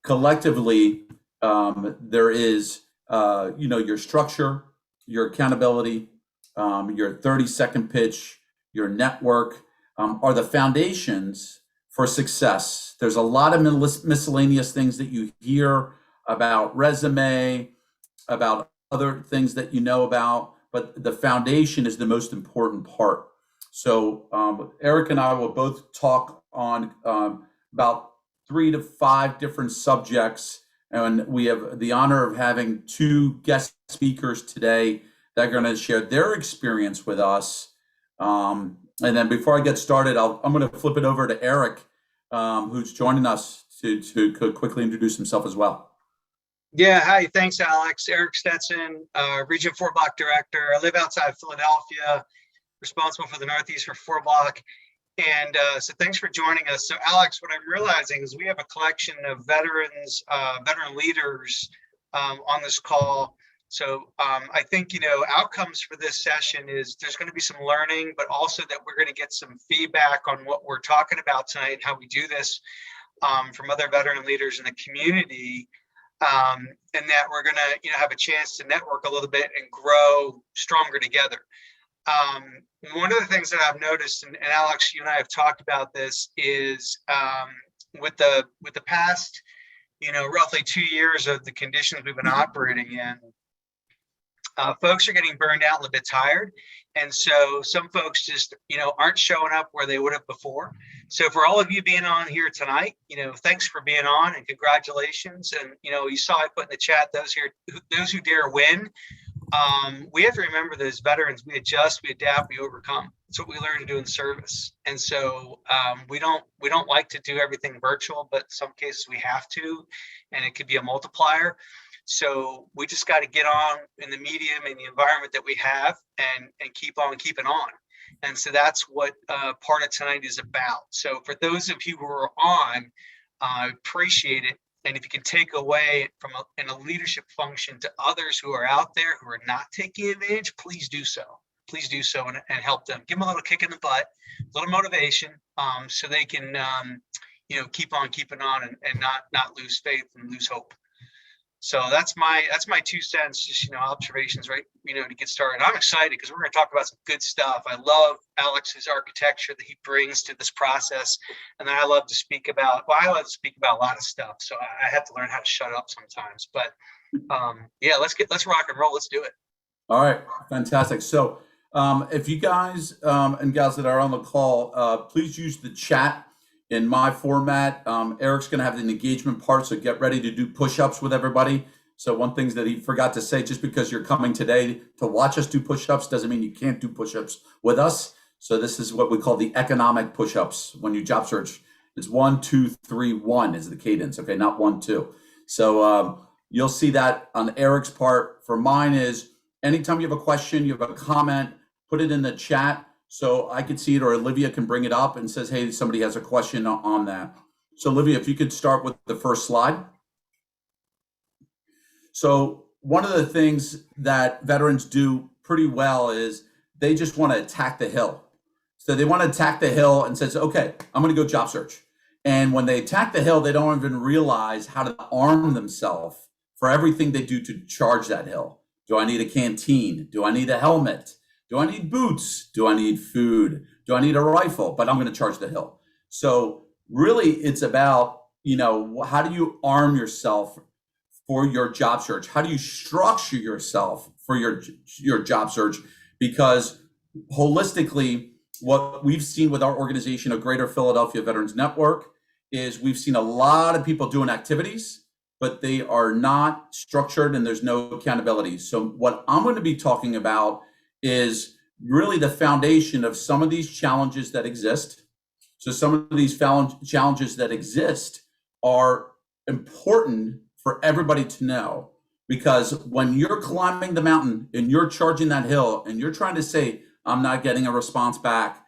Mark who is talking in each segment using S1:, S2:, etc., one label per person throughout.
S1: collectively, there is, your structure, your accountability, your 30-second pitch, your network, are the foundations for success. There's a lot of miscellaneous things that you hear about resume, about other things that you know about, but the foundation is the most important part. So Eric and I will both talk on about 3 to 5 different subjects, and we have the honor of having 2 guest speakers today that are going to share their experience with us. And then before I get started, I'm going to flip it over to Eric, who's joining us to quickly introduce himself as well.
S2: Yeah, hi, thanks, Alex. Eric Stetson, Region 4 Block Director. I live outside Philadelphia, responsible for the Northeast for 4 Block. And so thanks for joining us. So Alex, what I'm realizing is we have a collection of veterans, veteran leaders on this call. So I think, outcomes for this session is there's going to be some learning, but also that we're going to get some feedback on what we're talking about tonight and how we do this from other veteran leaders in the community. And that we're going to, have a chance to network a little bit and grow stronger together. One of the things that I've noticed, and Alex, you and I have talked about this, is with the past, roughly 2 years of the conditions we've been operating in, folks are getting burned out, a little bit tired. And so some folks just, aren't showing up where they would have before. So for all of you being on here tonight, thanks for being on and congratulations. And, you saw I put in the chat, those who dare win. We have to remember that as veterans, we adjust, we adapt, we overcome. It's what we learn to do in service. And so we don't like to do everything virtual, but in some cases we have to, and it could be a multiplier. So we just got to get on in the medium and the environment that we have and keep on keeping on. And so that's what part of tonight is about. So for those of you who are on, I appreciate it. And if you can take away from in a leadership function to others who are out there who are not taking advantage, please do so. Please do so and help them. Give them a little kick in the butt, a little motivation, so they can, keep on keeping on and not lose faith and lose hope. So that's my 2 cents, just, observations, right? To get started. I'm excited because we're going to talk about some good stuff. I love Alex's architecture that he brings to this process. And then I love to speak about a lot of stuff. So I have to learn how to shut up sometimes, but let's rock and roll. Let's do it.
S1: All right. Fantastic. So if you guys and gals that are on the call, please use the chat. In my format, Eric's going to have the engagement part, so get ready to do push-ups with everybody. So one thing that he forgot to say, just because you're coming today to watch us do push-ups doesn't mean you can't do push-ups with us. So this is what we call the economic push-ups. When you job search, it's 1, 2, 3, 1 is the cadence, okay, not 1, 2. So you'll see that on Eric's part. For mine is anytime you have a question, you have a comment, put it in the chat. So I could see it, or Olivia can bring it up and says, hey, somebody has a question on that. So Olivia, if you could start with the first slide. So one of the things that veterans do pretty well is they just want to attack the hill. So they want to attack the hill and says, okay, I'm going to go job search. And when they attack the hill, they don't even realize how to arm themselves for everything they do to charge that hill. Do I need a canteen? Do I need a helmet? Do I need boots? Do I need food? Do I need a rifle? But I'm going to charge the hill. So really it's about, how do you arm yourself for your job search? How do you structure yourself for your job search? Because holistically, what we've seen with our organization, a Greater Philadelphia Veterans Network, is we've seen a lot of people doing activities, but they are not structured and there's no accountability. So what I'm going to be talking about is really the foundation of some of these challenges that exist. So some of these challenges that exist are important for everybody to know, because when you're climbing the mountain and you're charging that hill and you're trying to say, I'm not getting a response back,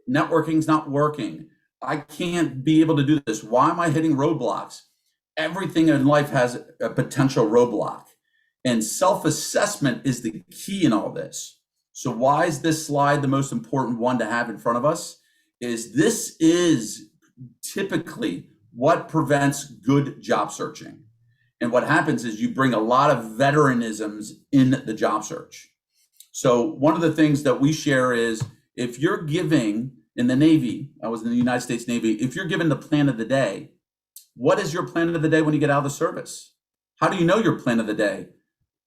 S1: networking's not working, I can't be able to do this, why am I hitting roadblocks? Everything in life has a potential roadblock, and self-assessment is the key in all this. So why is this slide the most important one to have in front of us? Is this is typically what prevents good job searching? And what happens is you bring a lot of veteranisms in the job search. So one of the things that we share is if you're giving in the Navy, I was in the United States Navy, if you're given the plan of the day, what is your plan of the day when you get out of the service? How do you know your plan of the day?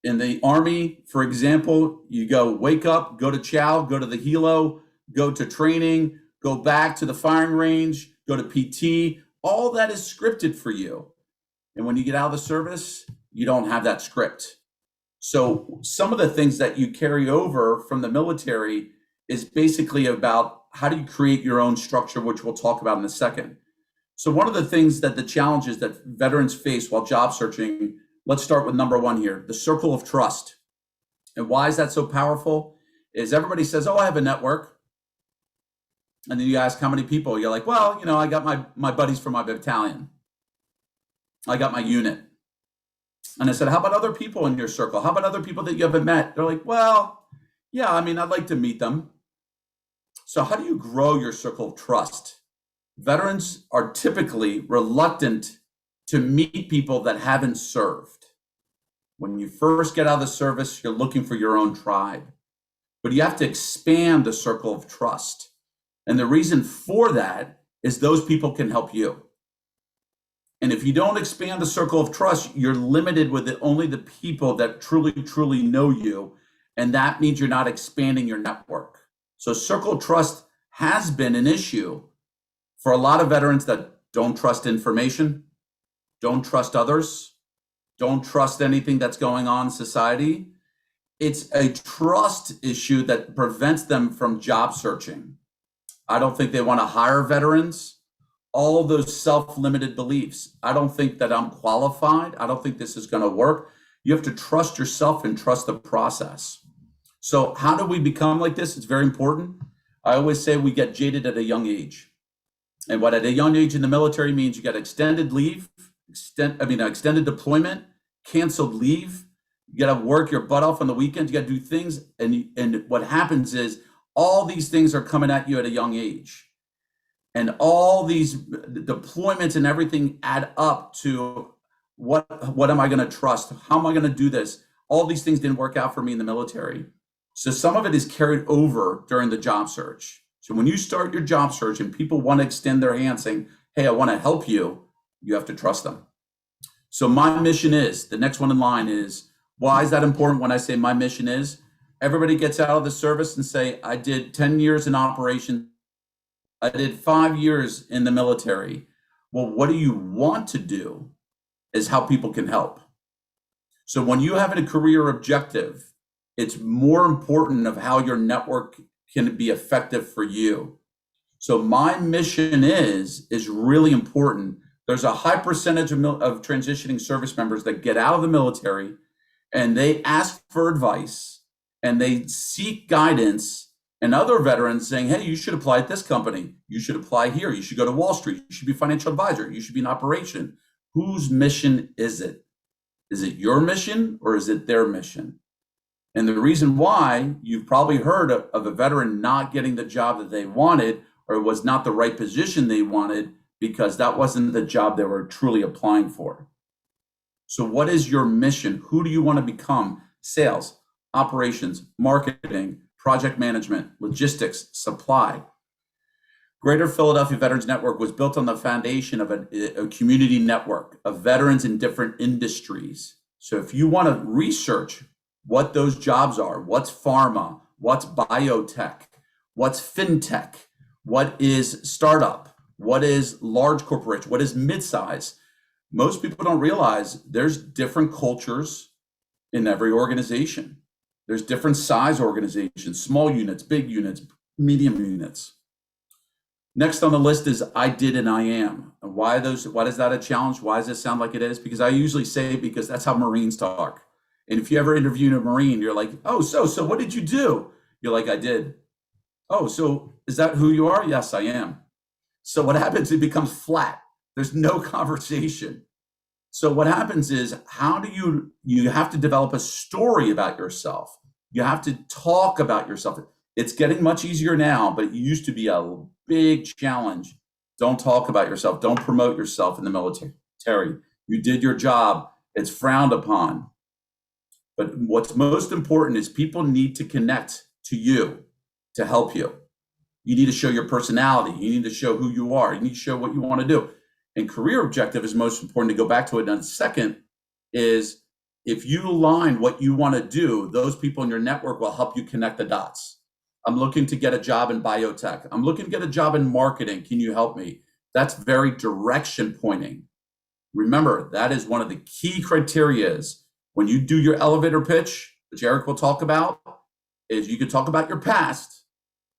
S1: In the Army, for example, you go wake up, go to chow, go to the helo, go to training, go back to the firing range, go to PT. All that is scripted for you. And when you get out of the service, you don't have that script. So some of the things that you carry over from the military is basically about how do you create your own structure, which we'll talk about in a second. So one of the things that the challenges that veterans face while job searching, let's start with number one here, the circle of trust. And why is that so powerful? Is everybody says, oh, I have a network. And then you ask how many people, you're like, well, you know, I got my buddies from my battalion. I got my unit. And I said, how about other people in your circle? How about other people that you haven't met? They're like, well, yeah, I mean, I'd like to meet them. So how do you grow your circle of trust? Veterans are typically reluctant to meet people that haven't served. When you first get out of the service, you're looking for your own tribe. But you have to expand the circle of trust. And the reason for that is those people can help you. And if you don't expand the circle of trust, you're limited with only the people that truly, truly know you. And that means you're not expanding your network. So circle of trust has been an issue for a lot of veterans that don't trust information, don't trust others, don't trust anything that's going on in society. It's a trust issue that prevents them from job searching. I don't think they want to hire veterans. All of those self-limited beliefs. I don't think that I'm qualified. I don't think this is going to work. You have to trust yourself and trust the process. So how do we become like this? It's very important. I always say we get jaded at a young age. And what at a young age in the military means you get extended leave, extended deployment, canceled leave. You got to work your butt off on the weekends. You got to do things. And what happens is all these things are coming at you at a young age. And all these deployments and everything add up to what am I going to trust? How am I going to do this? All these things didn't work out for me in the military. So some of it is carried over during the job search. So when you start your job search and people want to extend their hand saying, hey, I want to help you, you have to trust them. So my mission is, the next one in line is, why is that important when I say my mission is? Everybody gets out of the service and say, I did 10 years in operations. I did 5 years in the military. Well, what do you want to do is how people can help. So when you have a career objective, it's more important of how your network can be effective for you. So my mission is really important. There's a high percentage of transitioning service members that get out of the military and they ask for advice and they seek guidance. And other veterans saying, hey, you should apply at this company. You should apply here. You should go to Wall Street. You should be a financial advisor. You should be in operation. Whose mission is it? Is it your mission or is it their mission? And the reason why you've probably heard of a veteran not getting the job that they wanted or was not the right position they wanted because that wasn't the job they were truly applying for. So what is your mission? Who do you want to become? Sales, operations, marketing, project management, logistics, supply. Greater Philadelphia Veterans Network was built on the foundation of a community network of veterans in different industries. So if you want to research what those jobs are, what's pharma, what's biotech, what's fintech, what is startup, what is large corporation, what is midsize, most people don't realize there's different cultures in every organization. There's different size organizations, small units, big units, medium units. Next on the list is I did and I am. And why is that a challenge? Why does it sound like it is? Because I usually say because that's how Marines talk. And if you ever interview a Marine, you're like, oh, so what did you do? You're like, I did. Oh, so is that who you are? Yes, I am. So what happens, it becomes flat. There's no conversation. So what happens is, how do you have to develop a story about yourself. You have to talk about yourself. It's getting much easier now, but it used to be a big challenge. Don't talk about yourself. Don't promote yourself in the military. You did your job. It's frowned upon. But what's most important is people need to connect to you to help you. You need to show your personality. You need to show who you are. You need to show what you want to do. And career objective is most important. To go back to it in a second, is if you align what you want to do, those people in your network will help you connect the dots. I'm looking to get a job in biotech. I'm looking to get a job in marketing. Can you help me? That's very direction pointing. Remember, that is one of the key criterias when you do your elevator pitch, which Eric will talk about, is you can talk about your past,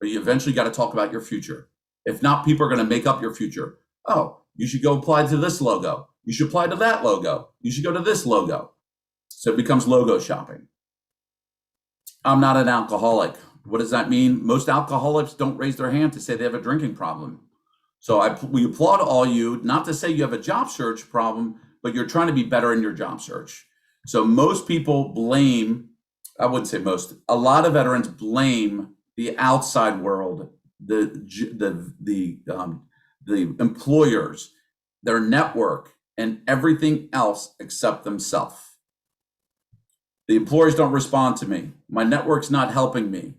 S1: but you eventually got to talk about your future. If not, people are going to make up your future. Oh, you should go apply to this logo. You should apply to that logo. You should go to this logo. So it becomes logo shopping. I'm not an alcoholic. What does that mean? Most alcoholics don't raise their hand to say they have a drinking problem. So we applaud all you, not to say you have a job search problem, but you're trying to be better in your job search. So most people blame, I wouldn't say most, a lot of veterans blame the outside world, the employers, their network, and everything else except themselves. The employers don't respond to me. My network's not helping me.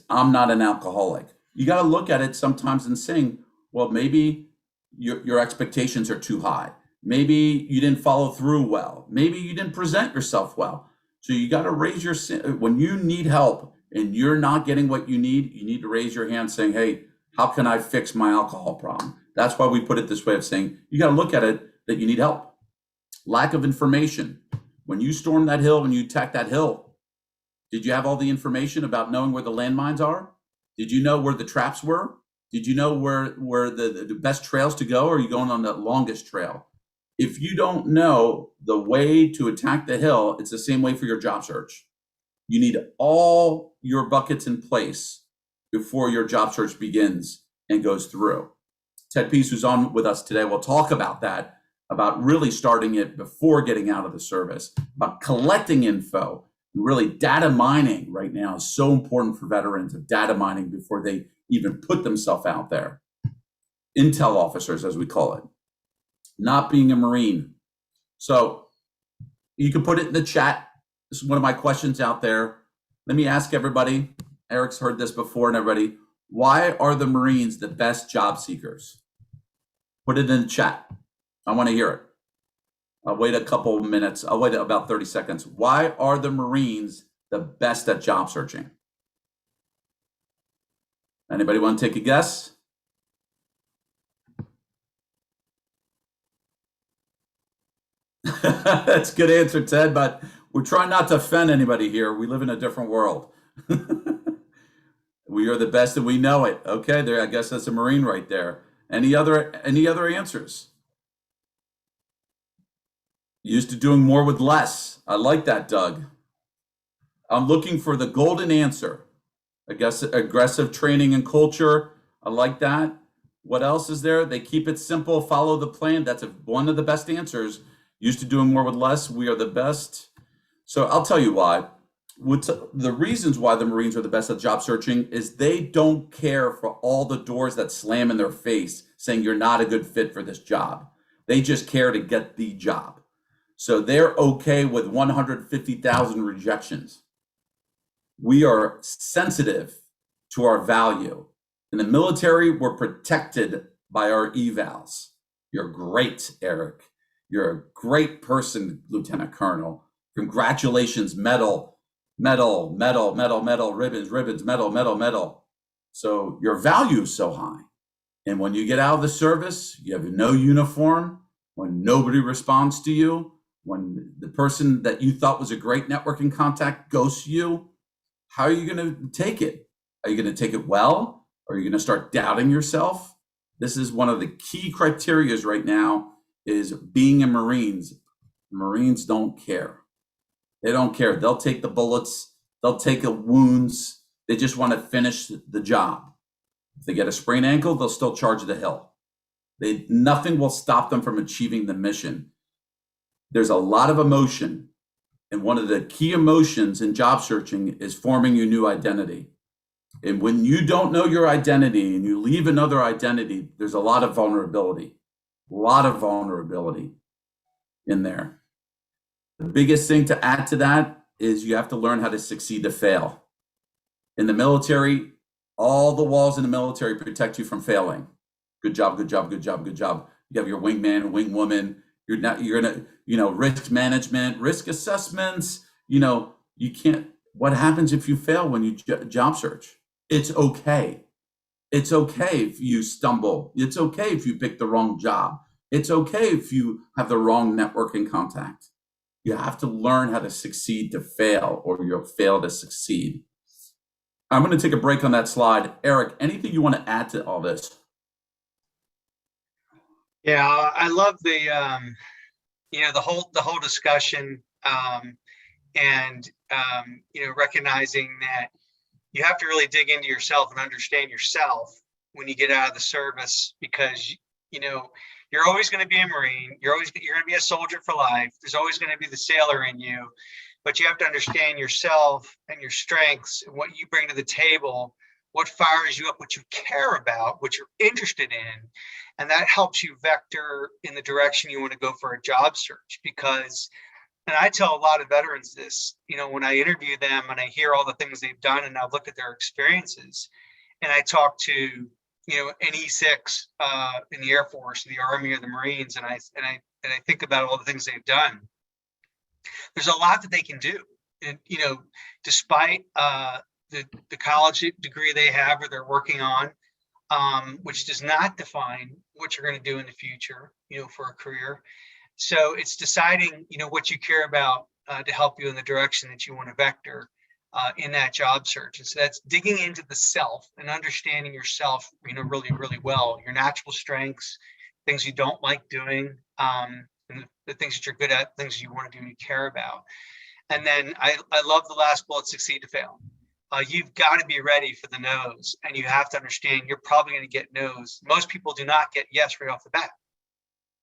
S1: I'm not an alcoholic. You got to look at it sometimes and saying, well, maybe your expectations are too high. Maybe you didn't follow through well. Maybe you didn't present yourself well. So you got to raise when you need help and you're not getting what you need to raise your hand saying, hey, how can I fix my alcohol problem? That's why we put it this way of saying, you got to look at it that you need help. Lack of information. When you storm that hill, when you attack that hill, did you have all the information about knowing where the landmines are? Did you know where the traps were? Did you know where the best trails to go? Or are you going on the longest trail? If you don't know the way to attack the hill, it's the same way for your job search. You need all your buckets in place before your job search begins and goes through. Ted Pease, who's on with us today, will talk about that, about really starting it before getting out of the service, about collecting info. Really, data mining right now is so important for veterans, of data mining before they even put themselves out there. Intel officers, as we call it, not being a Marine. So you can put it in the chat. This is one of my questions out there. Let me ask everybody, Eric's heard this before, and everybody, why are the Marines the best job seekers? Put it in the chat. I want to hear it. I'll wait a couple of minutes. I'll wait about 30 seconds. Why are the Marines the best at job searching? Anybody want to take a guess? That's a good answer, Ted, but we're trying not to offend anybody here. We live in a different world. We are the best and we know it. Okay, there. I guess that's a Marine right there. Any other answers? Used to doing more with less. I like that, Doug. I'm looking for the golden answer. I guess aggressive training and culture. I like that. What else is there? They keep it simple, follow the plan. That's one of the best answers. Used to doing more with less. We are the best. So I'll tell you why. The reasons why the Marines are the best at job searching is they don't care for all the doors that slam in their face saying you're not a good fit for this job. They just care to get the job. So they're okay with 150,000 rejections. We are sensitive to our value. In the military, we're protected by our evals. You're great, Eric. You're a great person, Lieutenant Colonel. Congratulations, medal, medal, medal, medal, medal, ribbons, ribbons, medal, medal, medal. So your value is so high. And when you get out of the service, you have no uniform, when nobody responds to you, when the person that you thought was a great networking contact ghosts you, how are you going to take it? Are you going to take it well? Are you going to start doubting yourself? This is one of the key criterias right now, is being a Marines. Marines don't care. They don't care. They'll take the bullets. They'll take the wounds. They just want to finish the job. If they get a sprained ankle, they'll still charge the hill. Nothing will stop them from achieving the mission. There's a lot of emotion. And one of the key emotions in job searching is forming your new identity. And when you don't know your identity and you leave another identity, there's a lot of vulnerability in there. The biggest thing to add to that is you have to learn how to succeed to fail. In the military, all the walls in the military protect you from failing. Good job, good job, good job, good job. You have your wingman and wingwoman. You're gonna, risk management, risk assessments. You can't. What happens if you fail when you job search? It's okay. It's okay if you stumble. It's okay if you pick the wrong job. It's okay if you have the wrong networking contact. You have to learn how to succeed to fail, or you'll fail to succeed. I'm going to take a break on that slide. Eric, anything you want to add to all this?
S2: Yeah, I love the whole discussion, and recognizing that you have to really dig into yourself and understand yourself when you get out of the service, because you're always going to be a Marine. You're going to be a soldier for life. There's always going to be the sailor in you, but you have to understand yourself and your strengths and what you bring to the table, what fires you up, what you care about, what you're interested in. And that helps you vector in the direction you want to go for a job search. Because, and I tell a lot of veterans this, when I interview them and I hear all the things they've done and I've looked at their experiences, and I talk to, an E6 in the Air Force, the Army, or the Marines, and I think about all the things they've done. There's a lot that they can do, and despite the college degree they have or they're working on, which does not define what you're going to do in the future, for a career. So it's deciding, what you care about to help you in the direction that you want to vector in that job search. And so that's digging into the self and understanding yourself, really, really well, your natural strengths, things you don't like doing, and the things that you're good at, things you want to do and you care about. And then I love the last bullet, succeed to fail. You've got to be ready for the no's, and you have to understand you're probably going to get no's. Most people do not get yes right off the bat.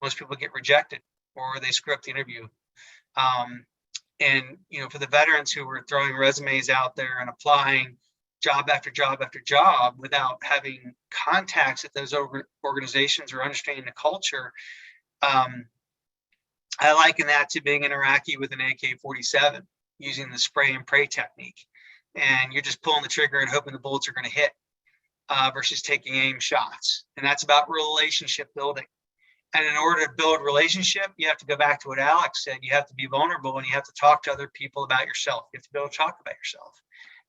S2: Most people get rejected, or they screw up the interview. And for the veterans who were throwing resumes out there and applying job after job after job without having contacts at those organizations or understanding the culture, I liken that to being in Iraqi with an AK-47, using the spray and pray technique. And you're just pulling the trigger and hoping the bullets are going to hit, versus taking aim shots. And that's about relationship building. And in order to build relationship, you have to go back to what Alex said. You have to be vulnerable, and you have to talk to other people about yourself. You have to be able to talk about yourself.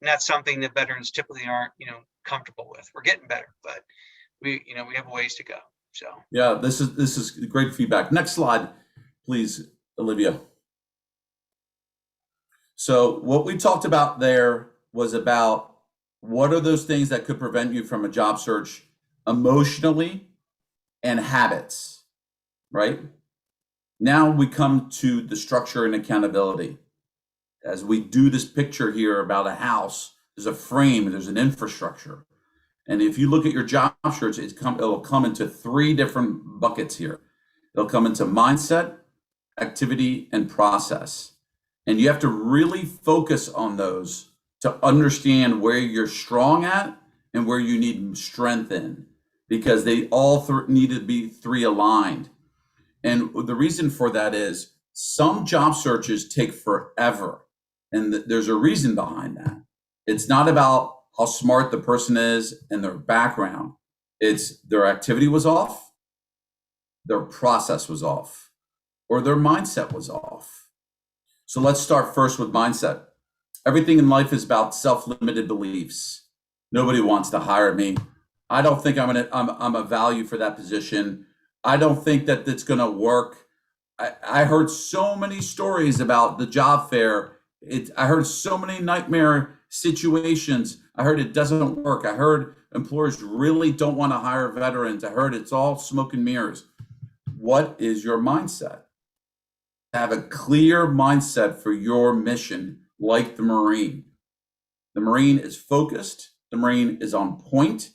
S2: And that's something that veterans typically aren't, comfortable with. We're getting better, but we have a ways to go. So
S1: yeah, this is great feedback. Next slide, please, Olivia. So what we talked about there was about what are those things that could prevent you from a job search emotionally, and habits. Right? Now we come to the structure and accountability. As we do this picture here about a house, there's a frame, there's an infrastructure. And if you look at your job search, it'll come into three different buckets here. It'll come into mindset, activity, and process. And you have to really focus on those to understand where you're strong at and where you need strength in, because they all need to be three aligned. And the reason for that is some job searches take forever. And there's a reason behind that. It's not about how smart the person is and their background. It's their activity was off, their process was off, or their mindset was off. So let's start first with mindset. Everything in life is about self-limited beliefs. Nobody wants to hire me. I don't think I'm a value for that position. I don't think that it's going to work. I heard so many stories about the job fair. I heard so many nightmare situations. I heard it doesn't work. I heard employers really don't want to hire veterans. I heard it's all smoke and mirrors. What is your mindset? Have a clear mindset for your mission, like the Marine. The Marine is focused. The Marine is on point.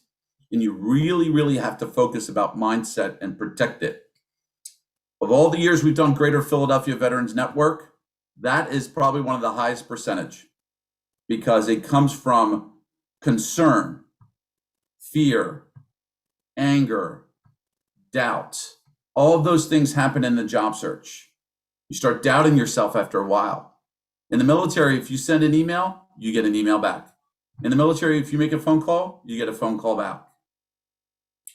S1: And you really, really have to focus about mindset and protect it. Of all the years we've done Greater Philadelphia Veterans Network, that is probably one of the highest percentage, because it comes from concern, fear, anger, doubt. All of those things happen in the job search. You start doubting yourself after a while. In the military, if you send an email, you get an email back. In the military, if you make a phone call, you get a phone call back.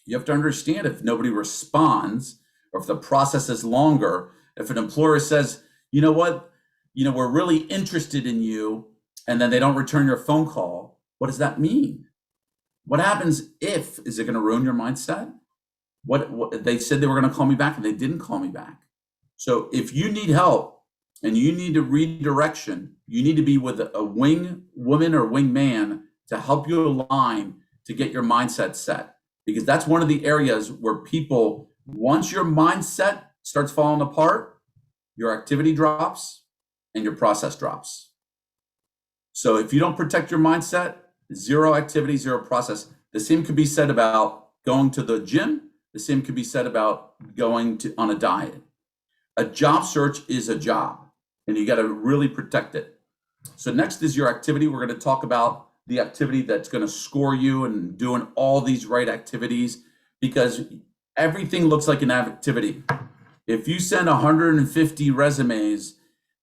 S1: You have to understand, if nobody responds, or if the process is longer, if an employer says, you know what, we're really interested in you, and then they don't return your phone call, what does that mean? What happens if, is it going to ruin your mindset? What they said they were going to call me back and they didn't call me back. So if you need help and you need a redirection, you need to be with a wing woman or wing man to help you align to get your mindset set. Because that's one of the areas where people, once your mindset starts falling apart, your activity drops and your process drops. So if you don't protect your mindset, zero activity, zero process. The same could be said about going to the gym. The same could be said about going on a diet. A job search is a job, and you got to really protect it. So next is your activity. We're going to talk about the activity that's going to score you and doing all these right activities, because everything looks like an activity. If you send 150 resumes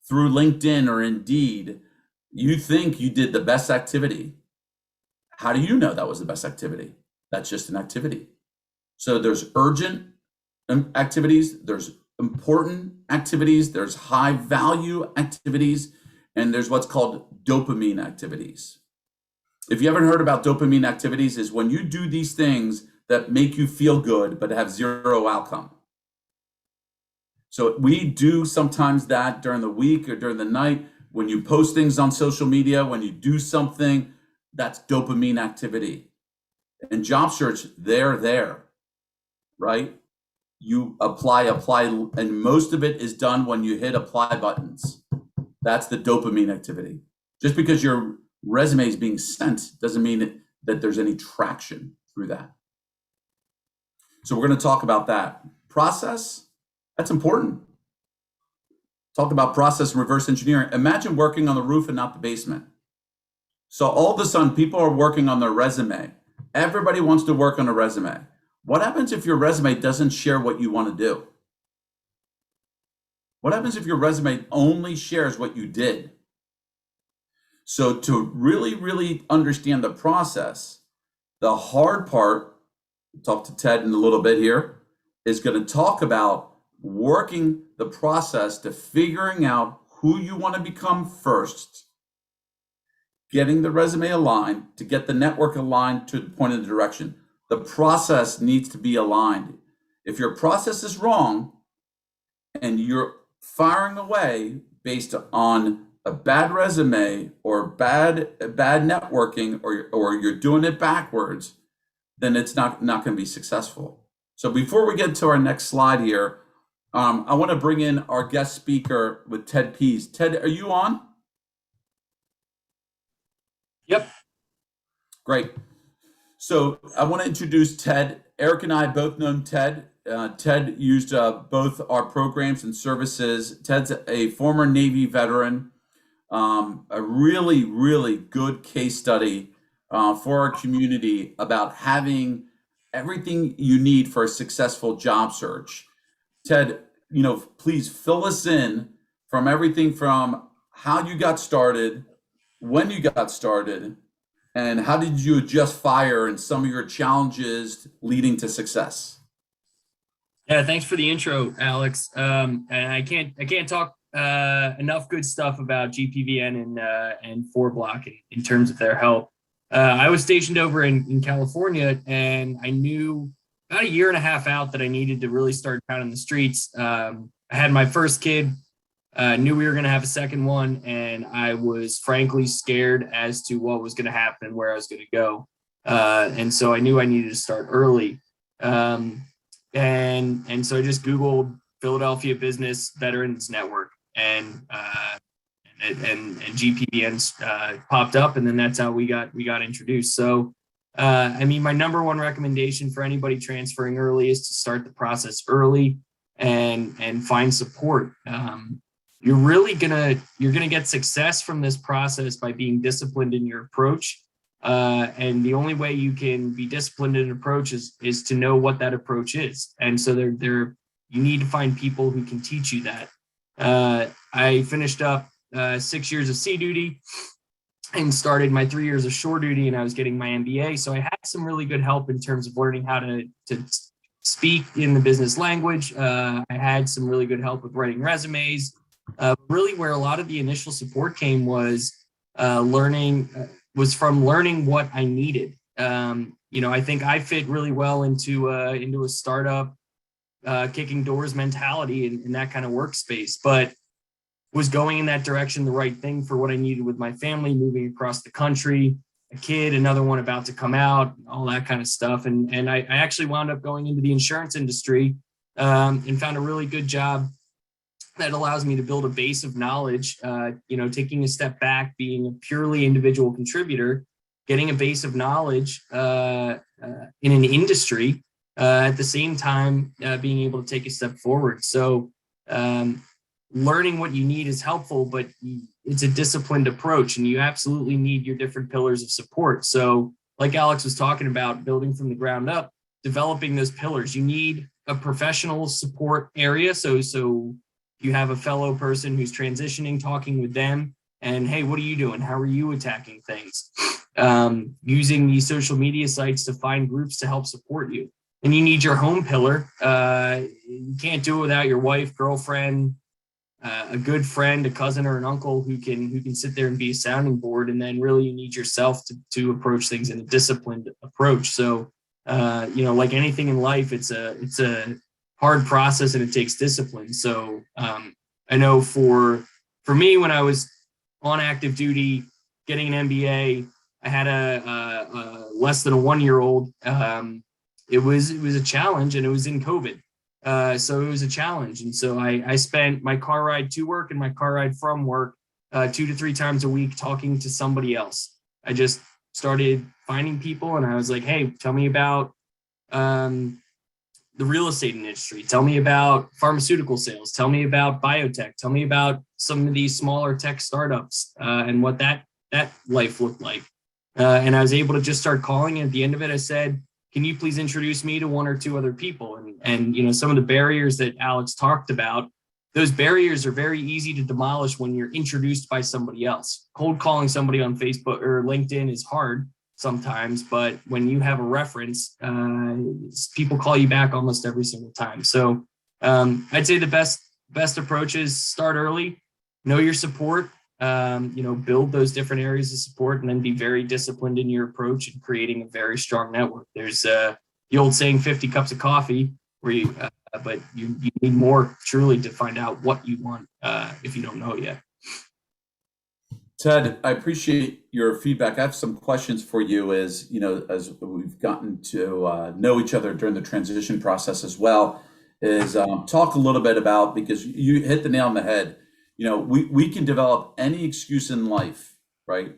S1: through LinkedIn or Indeed, you think you did the best activity. How do you know that was the best activity? That's just an activity. So there's urgent activities, there's important activities, there's high value activities, and there's what's called dopamine activities. If you haven't heard about dopamine activities, is when you do these things that make you feel good but have zero outcome. So we do sometimes that during the week or during the night, when you post things on social media, when you do something, that's dopamine activity. And job search, they're there, right? You apply, and most of it is done when you hit apply buttons. That's the dopamine activity. Just because your resume is being sent doesn't mean that there's any traction through that. So we're going to talk about that. Process, that's important. Talk about process and reverse engineering. Imagine working on the roof and not the basement. So all of a sudden, people are working on their resume. Everybody wants to work on a resume. What happens if your resume doesn't share what you want to do? What happens if your resume only shares what you did? So to really, really understand the process, the hard part, talk to Ted in a little bit here, is going to talk about working the process to figuring out who you want to become first, getting the resume aligned to get the network aligned to the point of the direction. The process needs to be aligned. If your process is wrong and you're firing away based on a bad resume or bad networking, or you're doing it backwards, then it's not going to be successful. So before we get to our next slide here, I want to bring in our guest speaker with Ted Pease. Ted, are you on?
S3: Yep.
S1: Great. So I want to introduce Ted. Eric and I both known Ted. Ted used both our programs and services. Ted's a former Navy veteran, a really, really good case study for our community about having everything you need for a successful job search. Ted, please fill us in from everything from how you got started, when you got started, and how did you adjust fire and some of your challenges leading to success?
S3: Yeah, thanks for the intro, Alex. And I can't talk enough good stuff about GPVN and 4Block in terms of their help. I was stationed over in California, and I knew about a year and a half out that I needed to really start pounding the streets. I had my first kid, knew we were going to have a second one, and I was frankly scared as to what was going to happen, where I was going to go. And so I knew I needed to start early. And so I just Googled Philadelphia Business Veterans Network, and GPVN popped up, and then that's how we got introduced. So, my number one recommendation for anybody transferring early is to start the process early and find support. You're gonna get success from this process by being disciplined in your approach. And the only way you can be disciplined in an approach is to know what that approach is. And so you need to find people who can teach you that. I finished up 6 years of sea duty and started my 3 years of shore duty, and I was getting my MBA. So I had some really good help in terms of learning how to speak in the business language. I had some really good help with writing resumes. Really where a lot of the initial support came was learning what I needed. I think I fit really well into a startup, kicking doors mentality in that kind of workspace, but was going in that direction the right thing for what I needed with my family, moving across the country, a kid, another one about to come out, all that kind of stuff. And I actually wound up going into the insurance industry and found a really good job that allows me to build a base of knowledge, taking a step back, being a purely individual contributor, getting a base of knowledge in an industry, at the same time, being able to take a step forward. So learning what you need is helpful, but it's a disciplined approach, and you absolutely need your different pillars of support. So like Alex was talking about, building from the ground up, developing those pillars, you need a professional support area. So you have a fellow person who's transitioning, talking with them, and hey, what are you doing? How are you attacking things? Using these social media sites to find groups to help support you. And you need your home pillar. You can't do it without your wife, girlfriend, a good friend, a cousin, or an uncle who can sit there and be a sounding board. And then really you need yourself to approach things in a disciplined approach. So, like anything in life, it's a hard process and it takes discipline. So I know for me, when I was on active duty, getting an MBA, I had a less than a 1-year-old. It was a challenge, and it was in COVID. So it was a challenge. And so I spent my car ride to work and my car ride from work 2 to 3 times a week talking to somebody else. I just started finding people, and I was like, hey, tell me about the real estate industry. Tell me about pharmaceutical sales. Tell me about biotech. Tell me about some of these smaller tech startups and what that life looked like. And I was able to just start calling. And at the end of it, I said, can you please introduce me to 1 or 2 other people? And some of the barriers that Alex talked about, those barriers are very easy to demolish when you're introduced by somebody else. Cold calling somebody on Facebook or LinkedIn is hard sometimes, but when you have a reference, people call you back almost every single time. So I'd say the best approach is start early, know your support, build those different areas of support, and then be very disciplined in your approach and creating a very strong network. There's the old saying, 50 cups of coffee, but you need more truly to find out what you want if you don't know yet.
S1: Ted, I appreciate your feedback. I have some questions for you as we've gotten to know each other during the transition process as well, is talk a little bit about, because you hit the nail on the head. We can develop any excuse in life, right?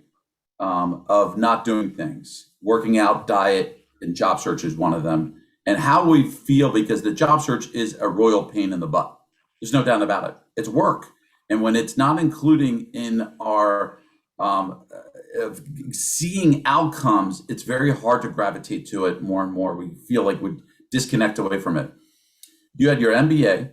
S1: Of not doing things, working out, diet, and job search is one of them. And how we feel, because the job search is a royal pain in the butt. There's no doubt about it. It's work. And when it's not including in our seeing outcomes, it's very hard to gravitate to it more and more. We feel like we disconnect away from it. You had your MBA,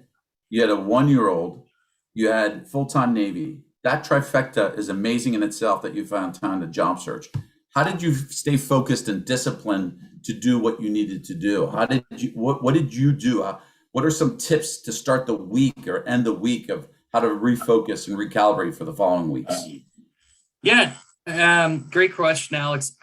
S1: you had a 1-year-old, you had full-time Navy. That trifecta is amazing in itself, that you found time to job search. How did you stay focused and disciplined to do what you needed to do? What did you do? What are some tips to start the week or end the week of how to refocus and recalibrate for the following weeks?
S3: Yeah, great question, Alex.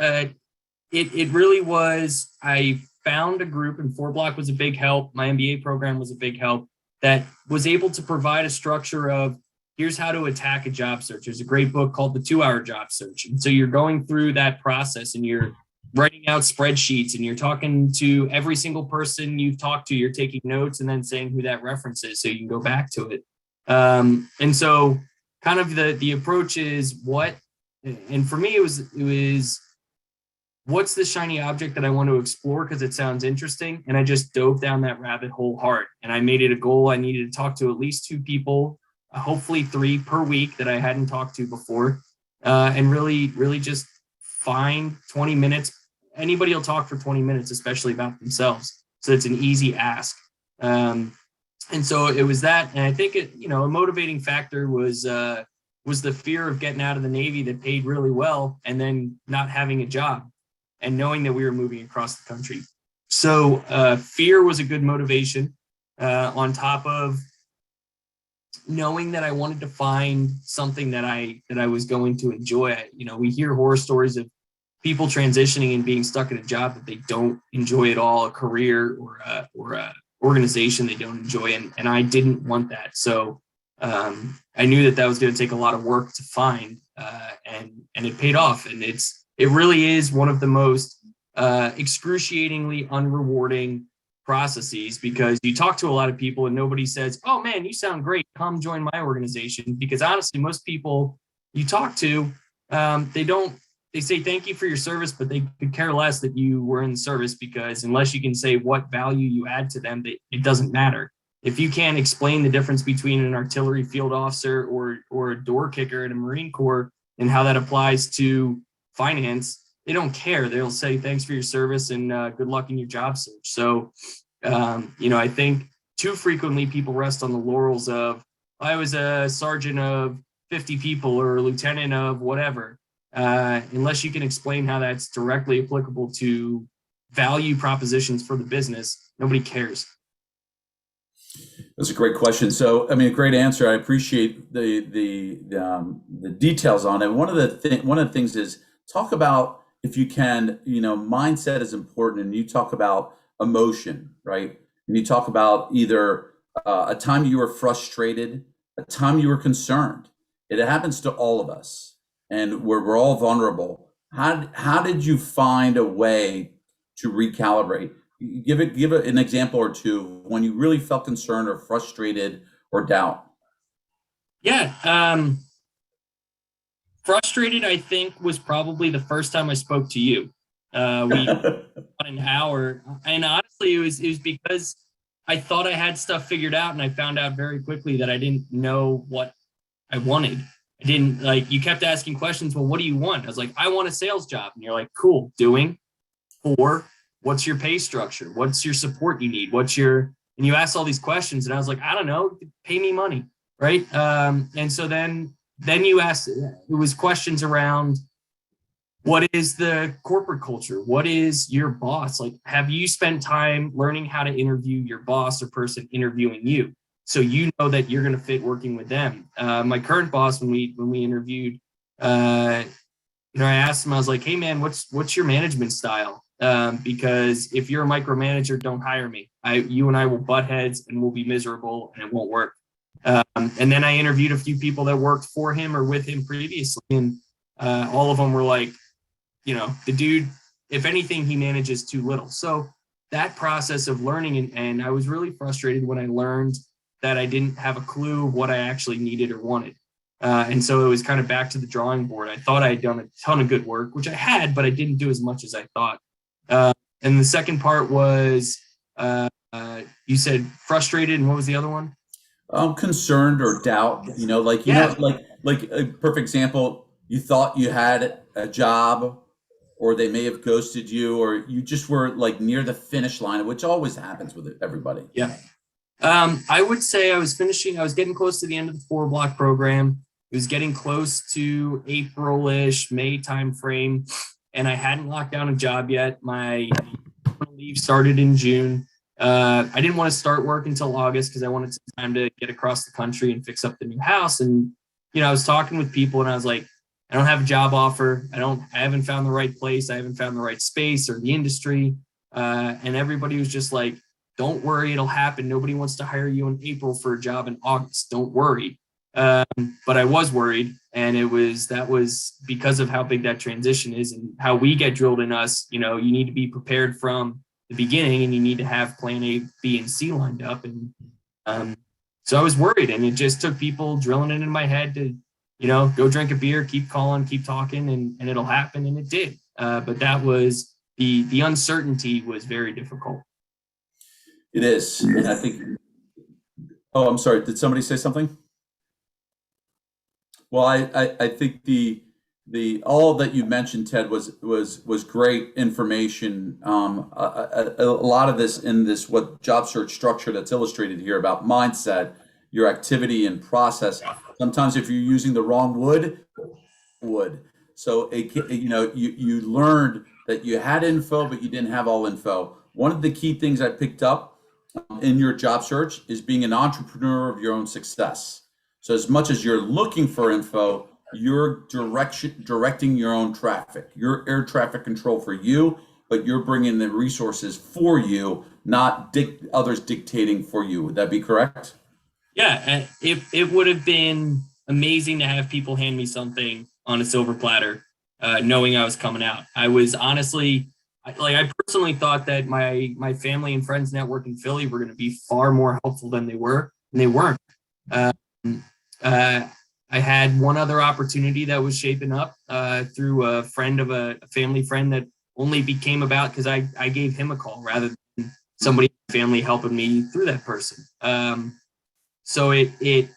S3: It really was, I found a group, and 4Block was a big help. My MBA program was a big help, that was able to provide a structure of, here's how to attack a job search. There's a great book called The 2-Hour Job Search. And so you're going through that process, and you're writing out spreadsheets, and you're talking to every single person you've talked to. You're taking notes and then saying who that reference is so you can go back to it. And so kind of the approach is and for me, it was what's the shiny object that I want to explore because it sounds interesting. And I just dove down that rabbit hole hard, and I made it a goal. I needed to talk to at least 2 people, hopefully 3 per week that I hadn't talked to before, and really just find 20 minutes. Anybody will talk for 20 minutes, especially about themselves. So it's an easy ask. And so it was that. And I think a motivating factor was the fear of getting out of the Navy that paid really well and then not having a job and knowing that we were moving across the country. So fear was a good motivation on top of knowing that I wanted to find something that I was going to enjoy. We hear horror stories of people transitioning and being stuck in a job that they don't enjoy at all, a career or a organization they don't enjoy. And I didn't want that. So I knew that was going to take a lot of work to find, and it paid off. And it really is one of the most excruciatingly unrewarding processes, because you talk to a lot of people and nobody says, "Oh man, you sound great, come join my organization." Because honestly, most people you talk to, they say thank you for your service, but they could care less that you were in service, because unless you can say what value you add to them, it doesn't matter. If you can't explain the difference between an artillery field officer or a door kicker in a Marine Corps and how that applies to finance, they don't care. They'll say thanks for your service and good luck in your job search. So, I think too frequently people rest on the laurels of, I was a sergeant of 50 people or a lieutenant of whatever. Unless you can explain how that's directly applicable to value propositions for the business, nobody cares.
S1: That's a great question. So, a great answer. I appreciate the details on it. One of the things is talk about, if you can, mindset is important, and you talk about emotion, right? And you talk about either a time you were frustrated, a time you were concerned. It happens to all of us, and we're all vulnerable. How did you find a way to recalibrate? Give an example or two when you really felt concerned or frustrated or doubt.
S3: Yeah. Frustrated, I think, was probably the first time I spoke to you. We an hour, and honestly, it was because I thought I had stuff figured out, and I found out very quickly that I didn't know what I wanted. I didn't you kept asking questions. Well, what do you want? I was like, I want a sales job, and you're like, cool, doing. Or what's your pay structure? What's your support you need? And you asked all these questions, and I was like, I don't know, pay me money, right? And so then you asked, it was questions around, what is the corporate culture? What is your boss? Have you spent time learning how to interview your boss or person interviewing you, so you know that you're going to fit working with them? My current boss, when we interviewed, I asked him, I was like, hey man, what's your management style? Because if you're a micromanager, don't hire me. You and I will butt heads and we'll be miserable and it won't work. And then I interviewed a few people that worked for him or with him previously, and all of them were like, the dude, if anything, he manages too little. So that process of learning, and I was really frustrated when I learned that I didn't have a clue what I actually needed or wanted. And so it was kind of back to the drawing board. I thought I had done a ton of good work, which I had, but I didn't do as much as I thought. And the second part was, you said frustrated, and what was the other one?
S1: Concerned or doubt, like a perfect example, you thought you had a job, or they may have ghosted you, or you just were near the finish line, which always happens with everybody.
S3: Yeah. I would say I was getting close to the end of the 4-block program. It was getting close to April-ish, May timeframe, and I hadn't locked down a job yet. My leave started in June. I didn't want to start work until August because I wanted some time to get across the country and fix up the new house. And, I was talking with people, and I was like, I don't have a job offer. I haven't found the right place. I haven't found the right space or the industry. And everybody was just like, don't worry, it'll happen. Nobody wants to hire you in April for a job in August. Don't worry. But I was worried, and that was because of how big that transition is and how we get drilled in us. You need to be prepared from the beginning, and you need to have plan A, B, and C lined up. And so I was worried, and it just took people drilling it in my head to, go drink a beer, keep calling, keep talking, and it'll happen. And it did. But that was the uncertainty was very difficult.
S1: It is. And I think, oh, I'm sorry. Did somebody say something? Well, I think The all that you mentioned, Ted, was great information. A lot of this in this what job search structure that's illustrated here about mindset, your activity and process. Sometimes if you're using the wrong would. So you learned that you had info, but you didn't have all info. One of the key things I picked up in your job search is being an entrepreneur of your own success. So as much as you're looking for info, you're directing your own traffic. You're air traffic control for you, but you're bringing the resources for you, not others dictating for you. Would that be correct?
S3: Yeah, and it would have been amazing to have people hand me something on a silver platter, knowing I was coming out. I was honestly, I personally thought that my family and friends network in Philly were going to be far more helpful than they were, and they weren't. I had one other opportunity that was shaping up through a friend of a family friend that only became about because I gave him a call rather than somebody in the family helping me through that person. So it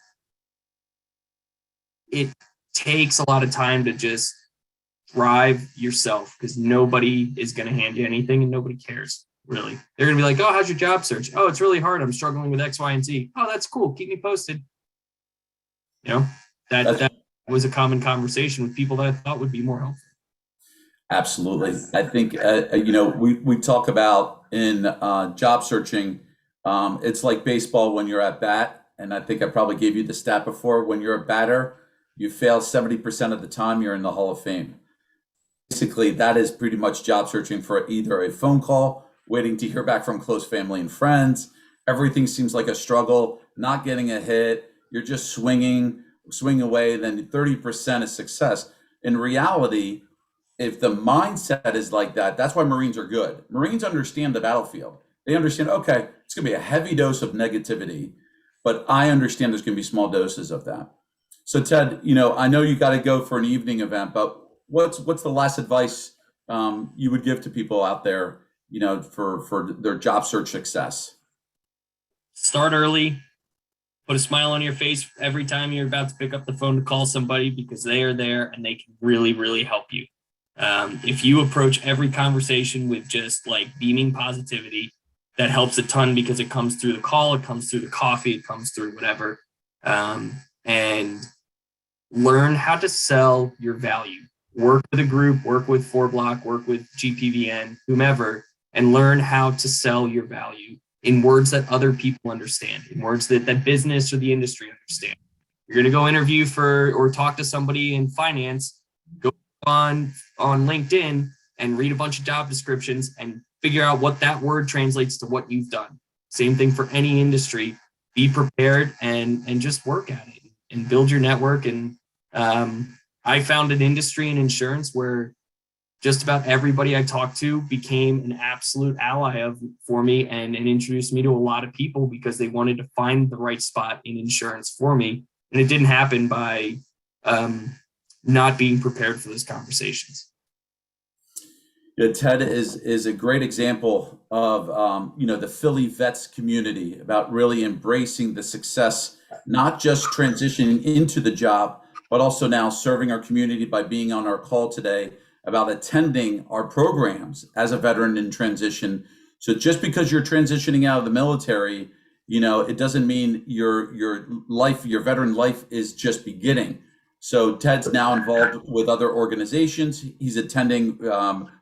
S3: takes a lot of time to just drive yourself because nobody is going to hand you anything and nobody cares really. They're going to be like, oh, how's your job search? Oh, it's really hard. I'm struggling with X, Y, and Z. Oh, that's cool. Keep me posted. That was a common conversation with people that I thought would be more helpful.
S1: Absolutely. I think, we talk about in job searching, it's like baseball when you're at bat. And I think I probably gave you the stat before. When you're a batter, you fail 70% of the time, you're in the Hall of Fame. Basically, that is pretty much job searching for either a phone call, waiting to hear back from close family and friends. Everything seems like a struggle, not getting a hit. You're just swing away, then 30% is success. In reality, if the mindset is like that, that's why Marines are good. Marines understand the battlefield. They understand, okay, it's going to be a heavy dose of negativity, but I understand there's going to be small doses of that. So Ted, I know you got to go for an evening event, but what's the last advice you would give to people out there, for their job search success?
S3: Start early. Put a smile on your face every time you're about to pick up the phone to call somebody because they are there and they can really, really help you. If you approach every conversation with just like beaming positivity, that helps a ton because it comes through the call, it comes through the coffee, it comes through whatever. And learn how to sell your value. Work with a group, work with 4Block, work with GPVN, whomever, and learn how to sell your value in words that other people understand, in words that business or the industry understand. You're going to go interview or talk to somebody in finance, go on LinkedIn and read a bunch of job descriptions and figure out what that word translates to what you've done. Same thing for any industry. Be prepared and just work at it and build your network. And I found an industry in insurance where just about everybody I talked to became an absolute ally for me and introduced me to a lot of people because they wanted to find the right spot in insurance for me. And it didn't happen by not being prepared for those conversations.
S1: Yeah, Ted is a great example of the Philly vets community about really embracing the success, not just transitioning into the job, but also now serving our community by being on our call today about attending our programs as a veteran in transition. So just because you're transitioning out of the military, it doesn't mean your veteran life is just beginning. So Ted's now involved with other organizations. He's attending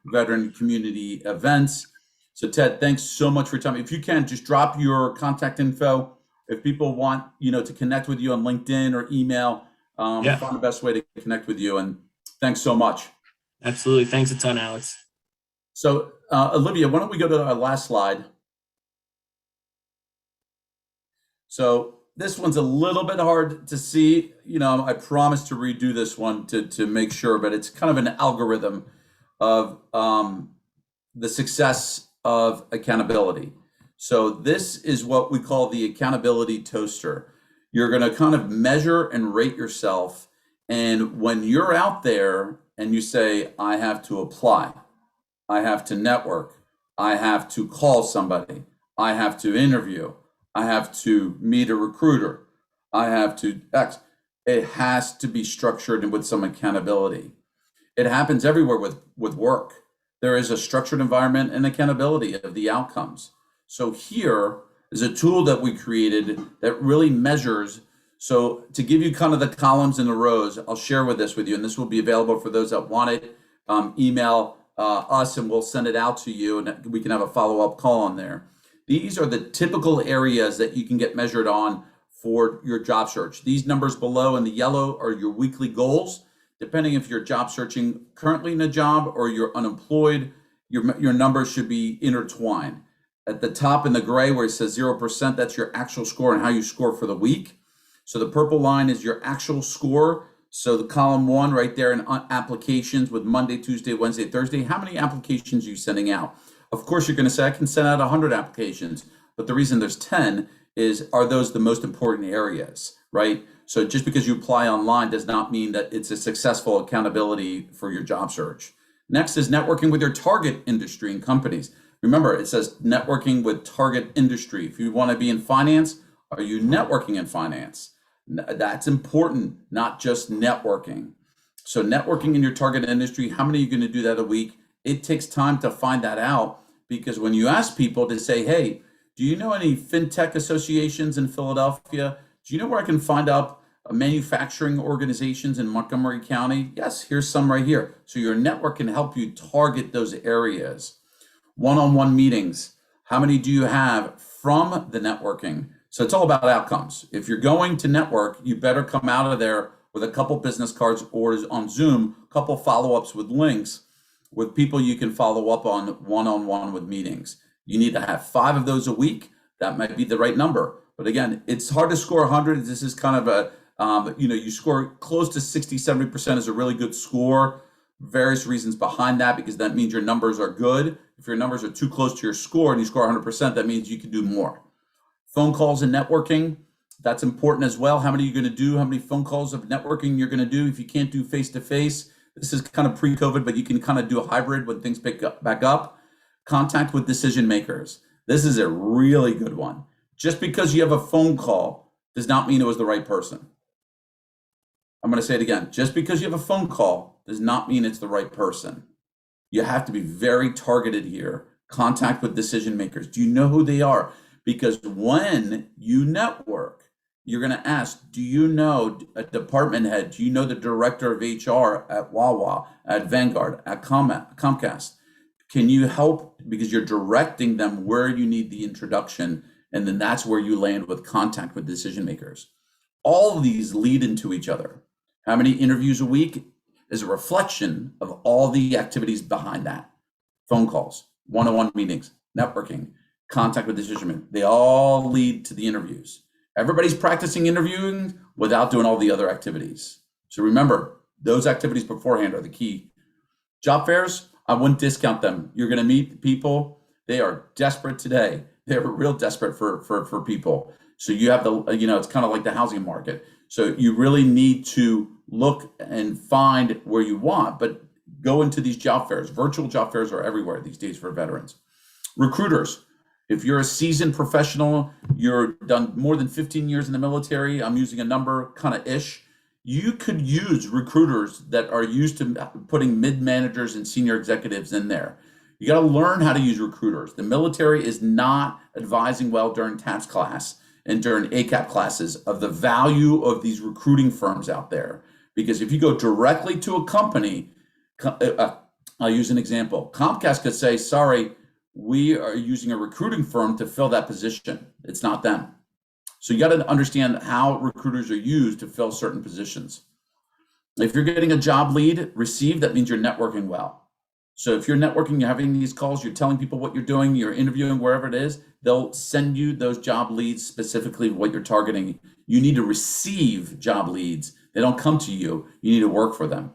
S1: veteran community events. So Ted, thanks so much for your time. If you can, just drop your contact info. If people want, to connect with you on LinkedIn or email, find the best way to connect with you. And thanks so much.
S3: Absolutely. Thanks a ton, Alex.
S1: So Olivia, why don't we go to our last slide? So this one's a little bit hard to see. I promise to redo this one to make sure, but it's kind of an algorithm of the success of accountability. So this is what we call the accountability toaster. You're going to kind of measure and rate yourself. And when you're out there and you say, I have to apply, I have to network, I have to call somebody, I have to interview, I have to meet a recruiter, I have to X. It has to be structured and with some accountability. It happens everywhere with work. There is a structured environment and accountability of the outcomes. So here is a tool that we created that really measures. So to give you kind of the columns and the rows, I'll share with you, and this will be available for those that want it. Email us and we'll send it out to you, and we can have a follow-up call on there. These are the typical areas that you can get measured on for your job search. These numbers below in the yellow are your weekly goals. Depending if you're job searching currently in a job or you're unemployed, your numbers should be intertwined. At the top in the gray where it says 0%, that's your actual score and how you score for the week. So the purple line is your actual score. So the column 1 right there in applications with Monday, Tuesday, Wednesday, Thursday, how many applications are you sending out? Of course, you're going to say, I can send out 100 applications. But the reason there's 10 is, are those the most important areas, right? So just because you apply online does not mean that it's a successful accountability for your job search. Next is networking with your target industry and companies. Remember, it says networking with target industry. If you want to be in finance, are you networking in finance? That's important, not just networking. So networking in your target industry, how many are you going to do that a week? It takes time to find that out, because when you ask people to say, hey, do you know any fintech associations in Philadelphia? Do you know where I can find out manufacturing organizations in Montgomery County? Yes, here's some right here. So your network can help you target those areas. One-on-one meetings. How many do you have from the networking? So it's all about outcomes. If you're going to network, you better come out of there with a couple business cards or on Zoom, a couple follow-ups with links with people you can follow up on one-on-one with meetings. You need to have 5 of those a week. That might be the right number. But again, it's hard to score 100. This is kind of a, you score close to 60, 70% is a really good score. Various reasons behind that, because that means your numbers are good. If your numbers are too close to your score and you score 100%, that means you can do more. Phone calls and networking, that's important as well. How many are you going to do? How many phone calls of networking you're going to do? If you can't do face-to-face, this is kind of pre-COVID, but you can kind of do a hybrid when things pick up, back up. Contact with decision makers. This is a really good one. Just because you have a phone call does not mean it was the right person. I'm going to say it again. Just because you have a phone call does not mean it's the right person. You have to be very targeted here. Contact with decision makers. Do you know who they are? Because when you network, you're going to ask, do you know a department head? Do you know the director of HR at Wawa, at Vanguard, at Comcast? Can you help? Because you're directing them where you need the introduction, and then that's where you land with contact with decision makers. All of these lead into each other. How many interviews a week is a reflection of all the activities behind that. Phone calls, one-on-one meetings, networking, contact with decision makers. They all lead to the interviews. Everybody's practicing interviewing without doing all the other activities. So remember, those activities beforehand are the key. Job fairs, I wouldn't discount them. You're going to meet people. They are desperate today. They're real desperate for people. So you have the, it's kind of like the housing market. So you really need to look and find where you want, but go into these job fairs. Virtual job fairs are everywhere these days for veterans. Recruiters. If you're a seasoned professional, you're done more than 15 years in the military, I'm using a number kind of ish, you could use recruiters that are used to putting mid-managers and senior executives in there. You got to learn how to use recruiters. The military is not advising well during TAPS class and during ACAP classes of the value of these recruiting firms out there. Because if you go directly to a company, I'll use an example. Comcast could say, sorry, we are using a recruiting firm to fill that position. It's not them. So you got to understand how recruiters are used to fill certain positions. If you're getting a job lead received, that means you're networking well. So if you're networking, you're having these calls, you're telling people what you're doing, you're interviewing wherever it is, they'll send you those job leads specifically what you're targeting. You need to receive job leads. They don't come to you. You need to work for them.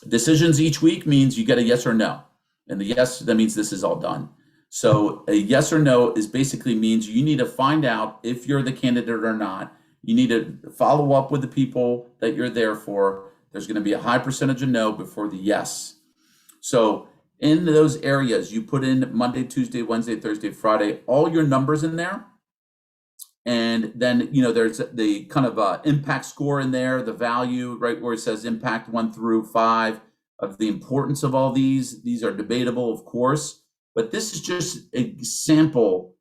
S1: Decisions each week means you get a yes or no. And the yes, that means this is all done. So a yes or no is basically means you need to find out if you're the candidate or not. You need to follow up with the people that you're there for. There's going to be a high percentage of no before the yes. So in those areas, you put in Monday, Tuesday, Wednesday, Thursday, Friday, all your numbers in there. And then, there's the kind of impact score in there, the value, right where it says impact 1 through 5, of the importance of all these. These are debatable, of course, but this is just a sample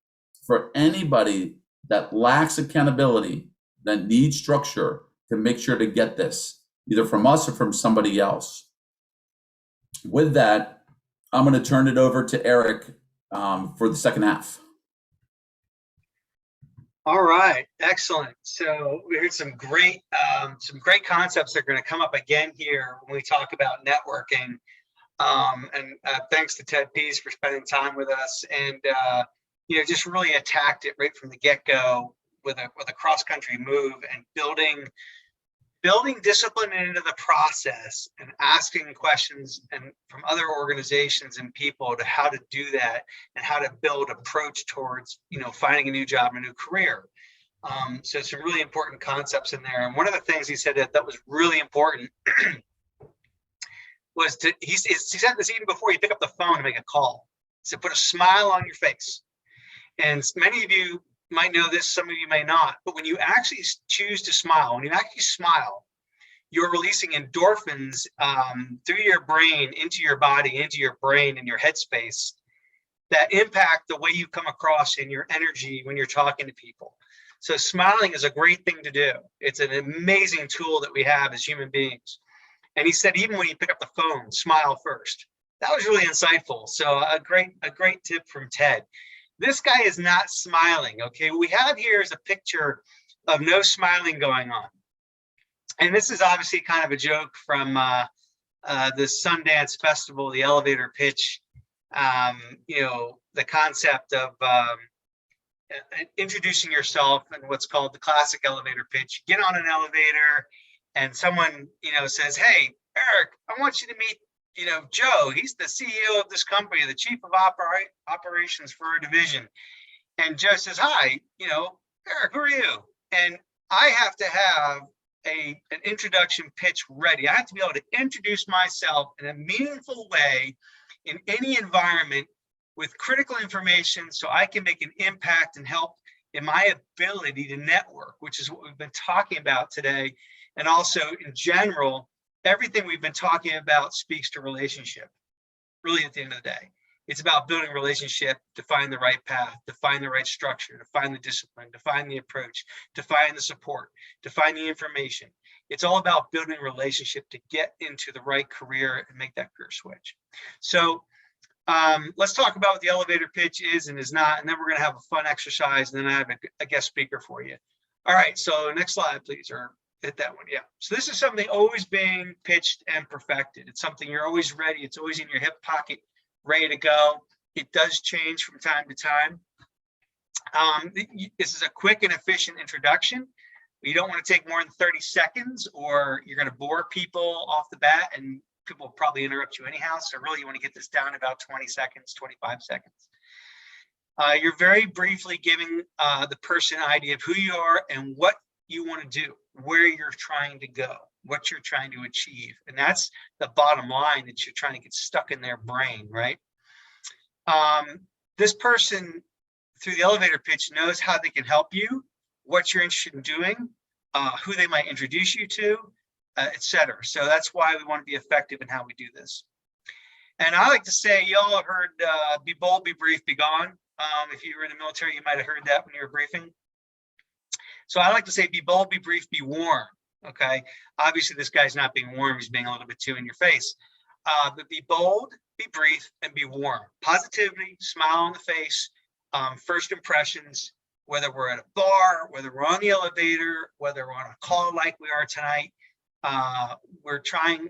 S1: for anybody that lacks accountability, that needs structure, to make sure to get this, either from us or from somebody else. With that, I'm going to turn it over to Eric for the second half.
S2: All right, excellent. So we heard some great concepts that are going to come up again here when we talk about networking. And thanks to Ted Pease for spending time with us, and just really attacked it right from the get-go with a cross-country move, and building discipline into the process, and asking questions and from other organizations and people to how to do that, and how to build approach towards finding a new job and a new career. So some really important concepts in there. And one of the things he said that was really important was he said this even before you pick up the phone to make a call. He said, put a smile on your face. And many of you might know this, some of you may not, but when you actually choose to smile, when you actually smile, you're releasing endorphins through your brain, into your body, into your brain and your headspace, that impact the way you come across in your energy when you're talking to people. So smiling is a great thing to do. It's an amazing tool that we have as human beings. And he said, even when you pick up the phone, smile first. That was really insightful. So a great tip from Ted. This guy is not smiling, okay? What we have here is a picture of no smiling going on. And this is obviously kind of a joke from the Sundance Festival, the elevator pitch, the concept of introducing yourself and what's called the classic elevator pitch. You get on an elevator and someone, says, hey, Eric, I want you to meet, Joe. He's the CEO of this company, the chief of operations for our division. And Joe says, hi, Eric, who are you? And I have to have an introduction pitch ready. I have to be able to introduce myself in a meaningful way in any environment with critical information, so I can make an impact and help in my ability to network, which is what we've been talking about today. And also in general, everything we've been talking about speaks to relationship. Really, at the end of the day, it's about building relationship to find the right path, to find the right structure, to find the discipline, to find the approach, to find the support, to find the information. It's all about building relationship to get into the right career and make that career switch. So let's talk about what the elevator pitch is and is not, and then we're going to have a fun exercise, and then I have a guest speaker for you. All right, so next slide, please, or hit that one. Yeah. So this is something always being pitched and perfected. It's something you're always ready. It's always in your hip pocket, ready to go. It does change from time to time. This is a quick and efficient introduction. You don't want to take more than 30 seconds or you're going to bore people off the bat, and people will probably interrupt you anyhow. So really you want to get this down to about 20 seconds, 25 seconds. You're very briefly giving the person an idea of who you are and what you want to do, where you're trying to go, what you're trying to achieve. And that's the bottom line, that you're trying to get stuck in their brain, right? This person, through the elevator pitch, knows how they can help you, what you're interested in doing, who they might introduce you to, etc. So that's why we want to be effective in how we do this. And I like to say, y'all have heard be bold, be brief, be gone. If you were in the military, you might have heard that when you were briefing. So I like to say, be bold, be brief, be warm. Okay. Obviously, this guy's not being warm. He's being a little bit too in your face. But be bold, be brief, and be warm. Positivity, smile on the face, first impressions, whether we're at a bar, whether we're on the elevator, whether we're on a call like we are tonight. We're trying,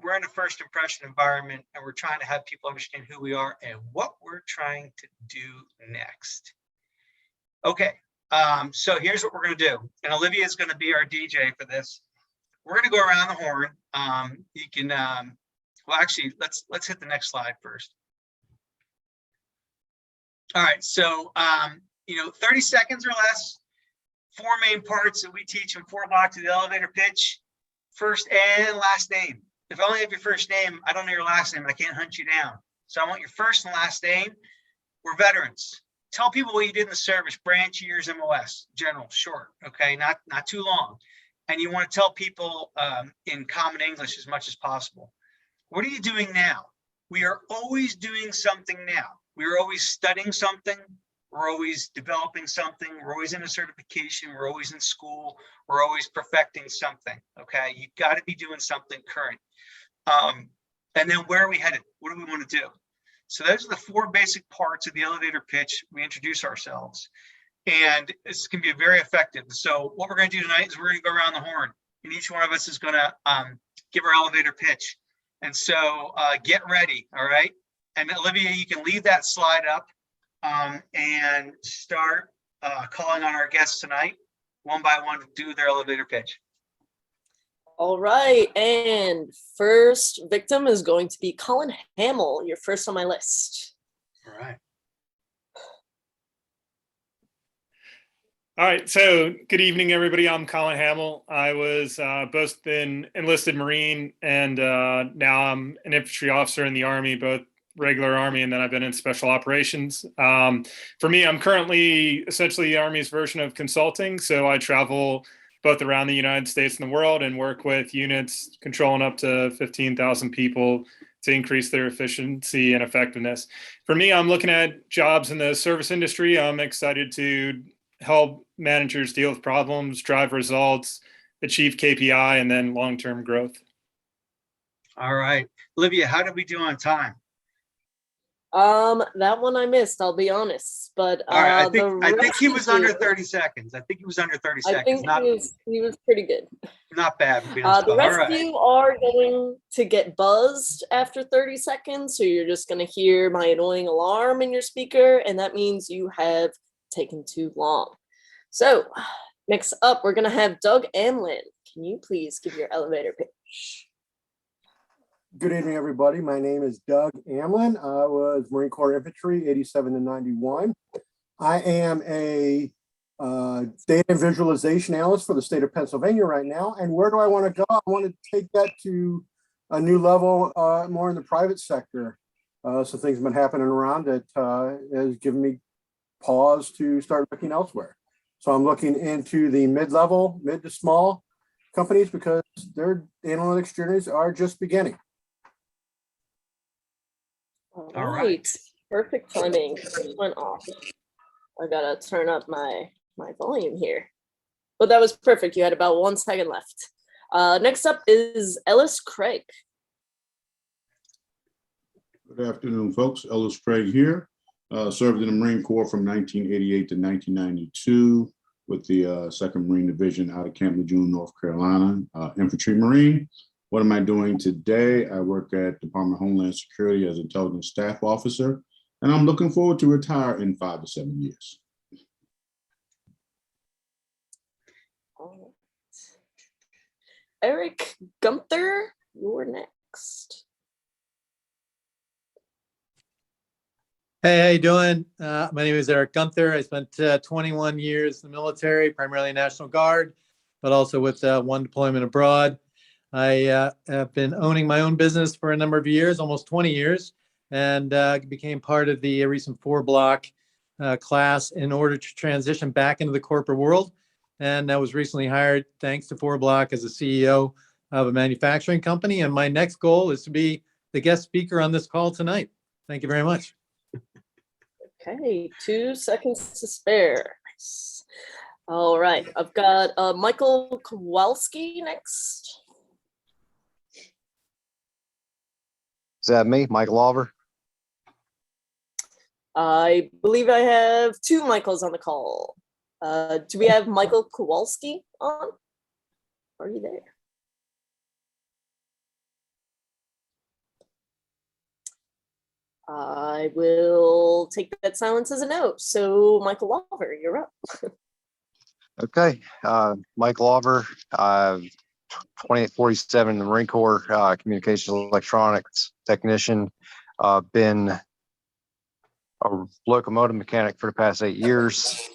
S2: we're in a first impression environment, and we're trying to have people understand who we are and what we're trying to do next. Okay. So here's what we're going to do. And Olivia is going to be our DJ for this. We're going to go around the horn. You can, well, actually, let's hit the next slide first. All right. So, 30 seconds or less, 4 main parts that we teach in 4 blocks of the elevator pitch: first and last name. If I only have your first name, I don't know your last name. I can't hunt you down. So I want your first and last name. We're veterans. Tell people what you did in the service: branch, years, MOS, general, short, okay, not too long. And you want to tell people in common English as much as possible. What are you doing now? We are always doing something now. We are always studying something. We're always developing something. We're always in a certification. We're always in school. We're always perfecting something. Okay. You've got to be doing something current. And then where are we headed? What do we want to do? So those are the four basic parts of the elevator pitch. We introduce ourselves, and this can be very effective. So what we're going to do tonight is we're going to go around the horn, and each one of us is going to give our elevator pitch. And so get ready. All right. And Olivia, you can leave that slide up and start calling on our guests tonight, one by one, to do their elevator pitch.
S4: All right, and first victim is going to be Colin Hamill. You're first on my list.
S2: All right.
S5: All right, so good evening, everybody. I'm Colin Hamill. I was both an enlisted Marine and now I'm an infantry officer in the Army, both regular Army, and then I've been in special operations. For me, I'm currently essentially the Army's version of consulting. So I travel both around the United States and the world and work with units controlling up to 15,000 people to increase their efficiency and effectiveness. For me, I'm looking at jobs in the service industry. I'm excited to help managers deal with problems, drive results, achieve KPI, and then long-term growth.
S2: All right. Olivia, how did we do on time?
S4: That one I missed, I'll be honest. But
S2: All right. I
S4: the
S2: think he
S4: rest
S2: was
S4: of
S2: under
S4: you-
S2: 30 seconds. I think he was under 30
S4: I
S2: seconds.
S4: think
S2: Not,
S4: he was pretty good.
S2: not bad. For being on
S4: The
S2: spot.
S4: rest
S2: All
S4: of
S2: right.
S4: you are going to get buzzed after 30 seconds, so you're just going to hear my annoying alarm in your speaker, and that means you have taken too long. So, next up, we're going to have Doug Amlin. Can you please give your elevator pitch?
S6: Good evening, everybody. My name is Doug Amlin. I was Marine Corps Infantry, 87 to 91. I am a data and visualization analyst for the state of Pennsylvania right now. And where do I want to go? I want to take that to a new level, more in the private sector. Some things have been happening around that has given me pause to start looking elsewhere. So I'm looking into the mid-level, mid to small companies because their analytics journeys are just beginning.
S4: All
S2: All
S4: right.
S2: right.
S4: Perfect timing. Just went off. I gotta turn up my volume here. But that was perfect. You had about 1 second left. Next up is Ellis Craig.
S7: Good afternoon, folks. Ellis Craig here. Served in the Marine Corps from 1988 to 1992 with the 2nd Marine Division out of Camp Lejeune, North Carolina, infantry Marine. What am I doing today? I work at Department of Homeland Security as intelligence staff officer, and I'm looking forward to retire in 5 to 7 years.
S4: All right. Eric Gunther, you're next.
S8: Hey, how you doing? My name is Eric Gunther. I spent 21 years in the military, primarily National Guard, but also with one deployment abroad. I have been owning my own business for a number of years, almost 20 years, and became part of the recent 4-block class in order to transition back into the corporate world. And I was recently hired, thanks to 4-block, as a CEO of a manufacturing company. And my next goal is to be the guest speaker on this call tonight. Thank you very much.
S4: Okay, 2 seconds to spare. All right, I've got Michael Kowalski next.
S9: Is that me, Mike Lawver?
S4: I believe I have 2 Michaels on the call. Do we have Michael Kowalski on? Are you there? I will take that silence as a no. So, Michael Lawver, you're up.
S9: Okay, Mike Lawver, 2847 in the Marine Corps, communications electronics technician. Been a locomotive mechanic for the past 8 years,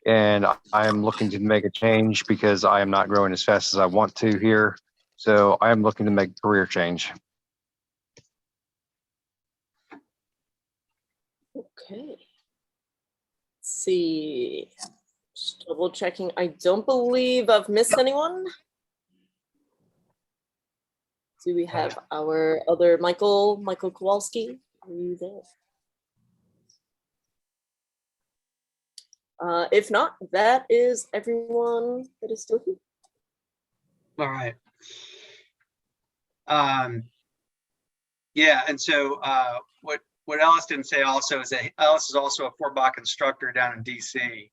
S9: and I am looking to make a change because I am not growing as fast as I want to here. So I am looking to make a career change.
S4: Okay. Let's see. Just double checking. I don't believe I've missed anyone. Do we have our other Michael Kowalski? Are you there? If not, that is everyone that is still here.
S2: All right. Yeah, and so what Ellis didn't say also is that Ellis is also a Fort Block instructor down in DC.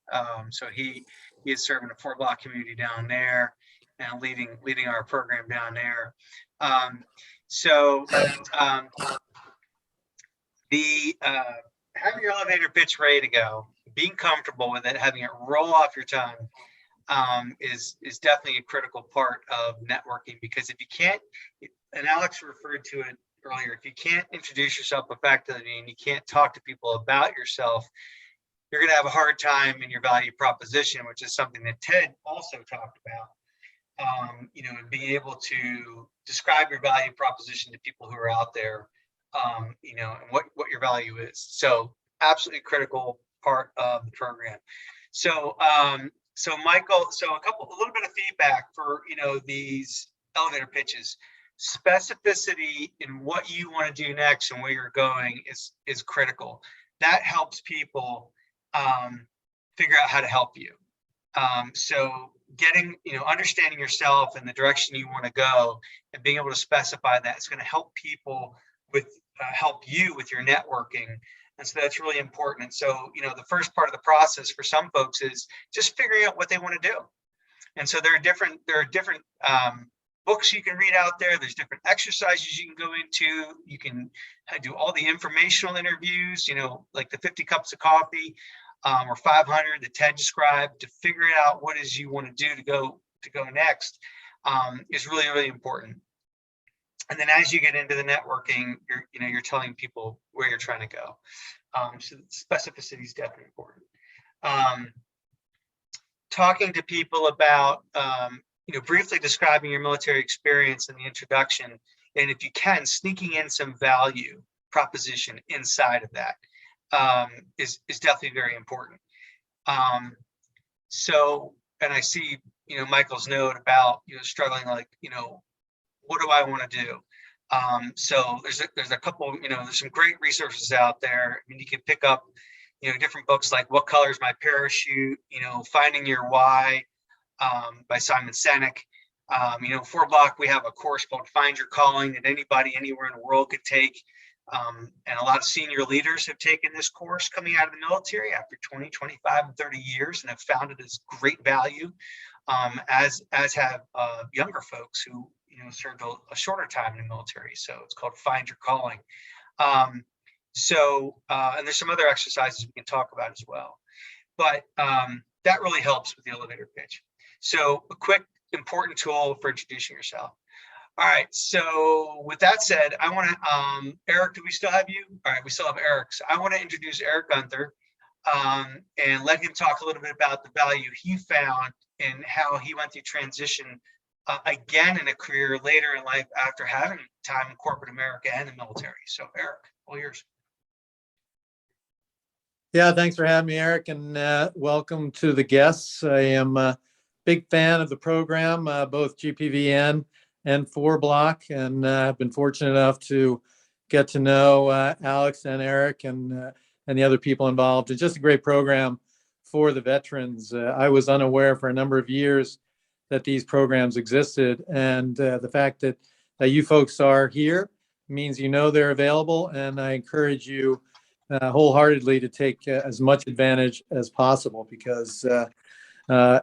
S2: So he is serving the Fort Block community down there and leading our program down there. Having your elevator pitch ready to go, being comfortable with it, having it roll off your tongue, is definitely a critical part of networking, because if you can't, and Alex referred to it earlier, if you can't introduce yourself effectively and you can't talk to people about yourself, you're going to have a hard time in your value proposition, which is something that Ted also talked about. And being able to describe your value proposition to people who are out there, and what your value is. So absolutely critical part of the program. So Michael, a little bit of feedback for, these elevator pitches. Specificity in what you want to do next and where you're going is critical. That helps people figure out how to help you. So getting, understanding yourself and the direction you want to go and being able to specify that is going to help people help you with your networking. And so that's really important. And so, the first part of the process for some folks is just figuring out what they want to do. And so there are different books you can read out there. There's different exercises you can go into. You can do all the informational interviews, like the 50 cups of coffee, or 500 that Ted described, to figure out what is you want to do to go next, is really, really important. And then as you get into the networking, you're telling people where you're trying to go. So specificity is definitely important. Talking to people about, briefly describing your military experience in the introduction, and if you can, sneaking in some value proposition inside of that, is definitely very important. And I see, Michael's note about, struggling, like, what do I want to do? So there's a couple, there's some great resources out there. I mean, you can pick up, different books like What Color is My Parachute, Finding Your Why, by Simon Sinek. Fort Block, we have a course called Find Your Calling that anybody anywhere in the world could take. And a lot of senior leaders have taken this course coming out of the military after 20, 25, and 30 years and have found it as great value, as have younger folks who served a shorter time in the military. So it's called Find Your Calling. And there's some other exercises we can talk about as well. But that really helps with the elevator pitch. So a quick, important tool for introducing yourself. All right, so with that said, I want to, Eric, do we still have you? All right, we still have Eric. So I want to introduce Eric Gunther, and let him talk a little bit about the value he found and how he went through transition again in a career later in life after having time in corporate America and the military. So Eric, all yours.
S8: Yeah, thanks for having me, Eric, and welcome to the guests. I am a big fan of the program, both GPVN and Fort Block, and I've been fortunate enough to get to know Alex and Eric and the other people involved. It's just a great program for the veterans. I was unaware for a number of years that these programs existed, and the fact that you folks are here means they're available, and I encourage you wholeheartedly to take as much advantage as possible, because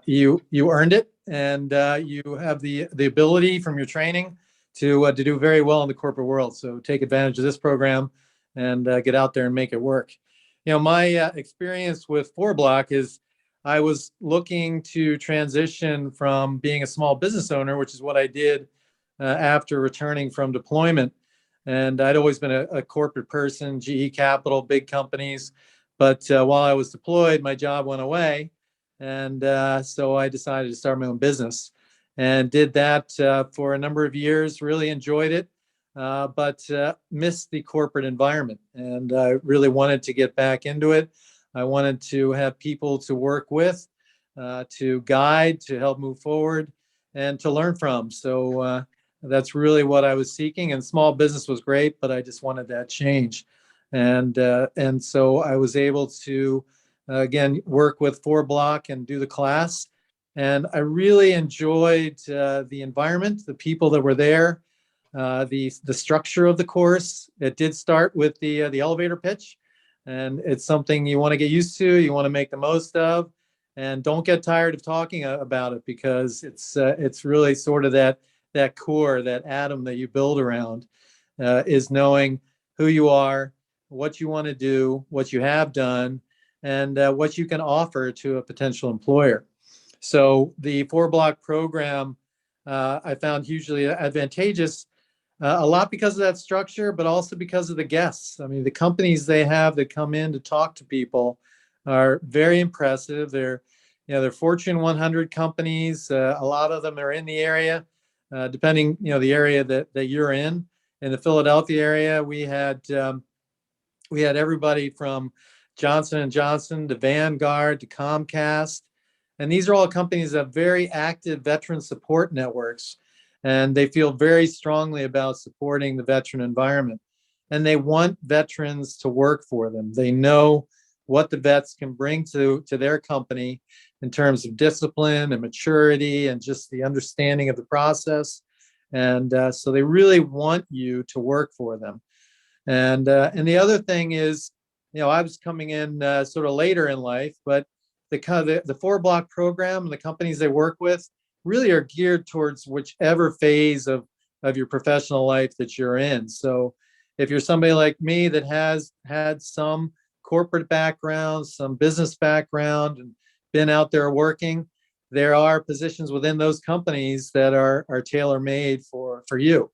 S8: you earned it, and you have the ability from your training to do very well in the corporate world. So take advantage of this program and get out there and make it work. My experience with Fort Block is I was looking to transition from being a small business owner, which is what I did after returning from deployment. And I'd always been a corporate person, GE Capital, big companies. But while I was deployed, my job went away. And so I decided to start my own business and did that for a number of years, really enjoyed it, but missed the corporate environment. And I really wanted to get back into it. I wanted to have people to work with, to guide, to help move forward, and to learn from. So That's really what I was seeking. And small business was great, but I just wanted that change. And so I was able to, again, work with 4Block and do the class. And I really enjoyed the environment, the people that were there, the structure of the course. It did start with the elevator pitch, and it's something you want to get used to. You want to make the most of, and don't get tired of talking about it, because it's really sort of that core, that atom that you build around, is knowing who you are, what you want to do, what you have done, and what you can offer to a potential employer. So the 4Block program I found hugely advantageous, a lot because of that structure, but also because of the guests. I mean, the companies they have that come in to talk to people are very impressive. They're Fortune 100 companies. A lot of them are in the area, depending, the area that you're in. In the Philadelphia area, we had everybody from Johnson & Johnson to Vanguard to Comcast. And these are all companies that have very active veteran support networks. And they feel very strongly about supporting the veteran environment. And they want veterans to work for them. They know what the vets can bring to their company in terms of discipline and maturity and just the understanding of the process. And so they really want you to work for them. And the other thing is, I was coming in sort of later in life, but the 4Block program and the companies they work with really are geared towards whichever phase of your professional life that you're in. So if you're somebody like me that has had some corporate background, some business background, and been out there working, there are positions within those companies that are tailor-made for you.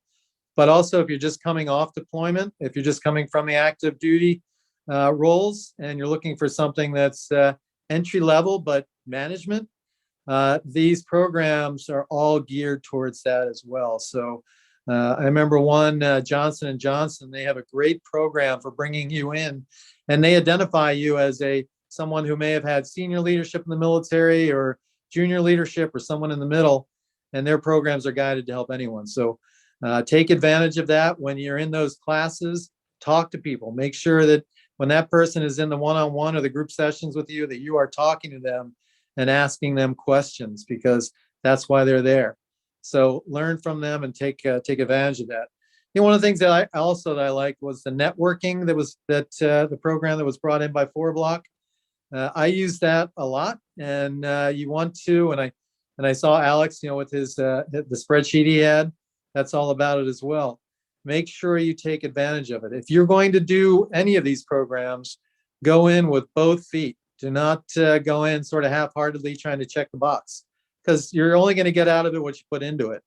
S8: But also, if you're just coming off deployment, if you're just coming from the active duty roles, and you're looking for something that's entry level but management, these programs are all geared towards that as well. So I remember one, Johnson & Johnson, they have a great program for bringing you in, and they identify you as someone who may have had senior leadership in the military or junior leadership or someone in the middle, and their programs are guided to help anyone. So take advantage of that when you're in those classes. Talk to people. Make sure that when that person is in the one-on-one or the group sessions with you, that you are talking to them and asking them questions, because that's why they're there. So learn from them and take advantage of that. One of the things that I liked was the networking the program that was brought in by 4Block. I use that a lot, and you want to. And I saw Alex, with the spreadsheet he had. That's all about it as well. Make sure you take advantage of it. If you're going to do any of these programs, go in with both feet. Do not go in sort of half-heartedly trying to check the box, because you're only going to get out of it what you put into it.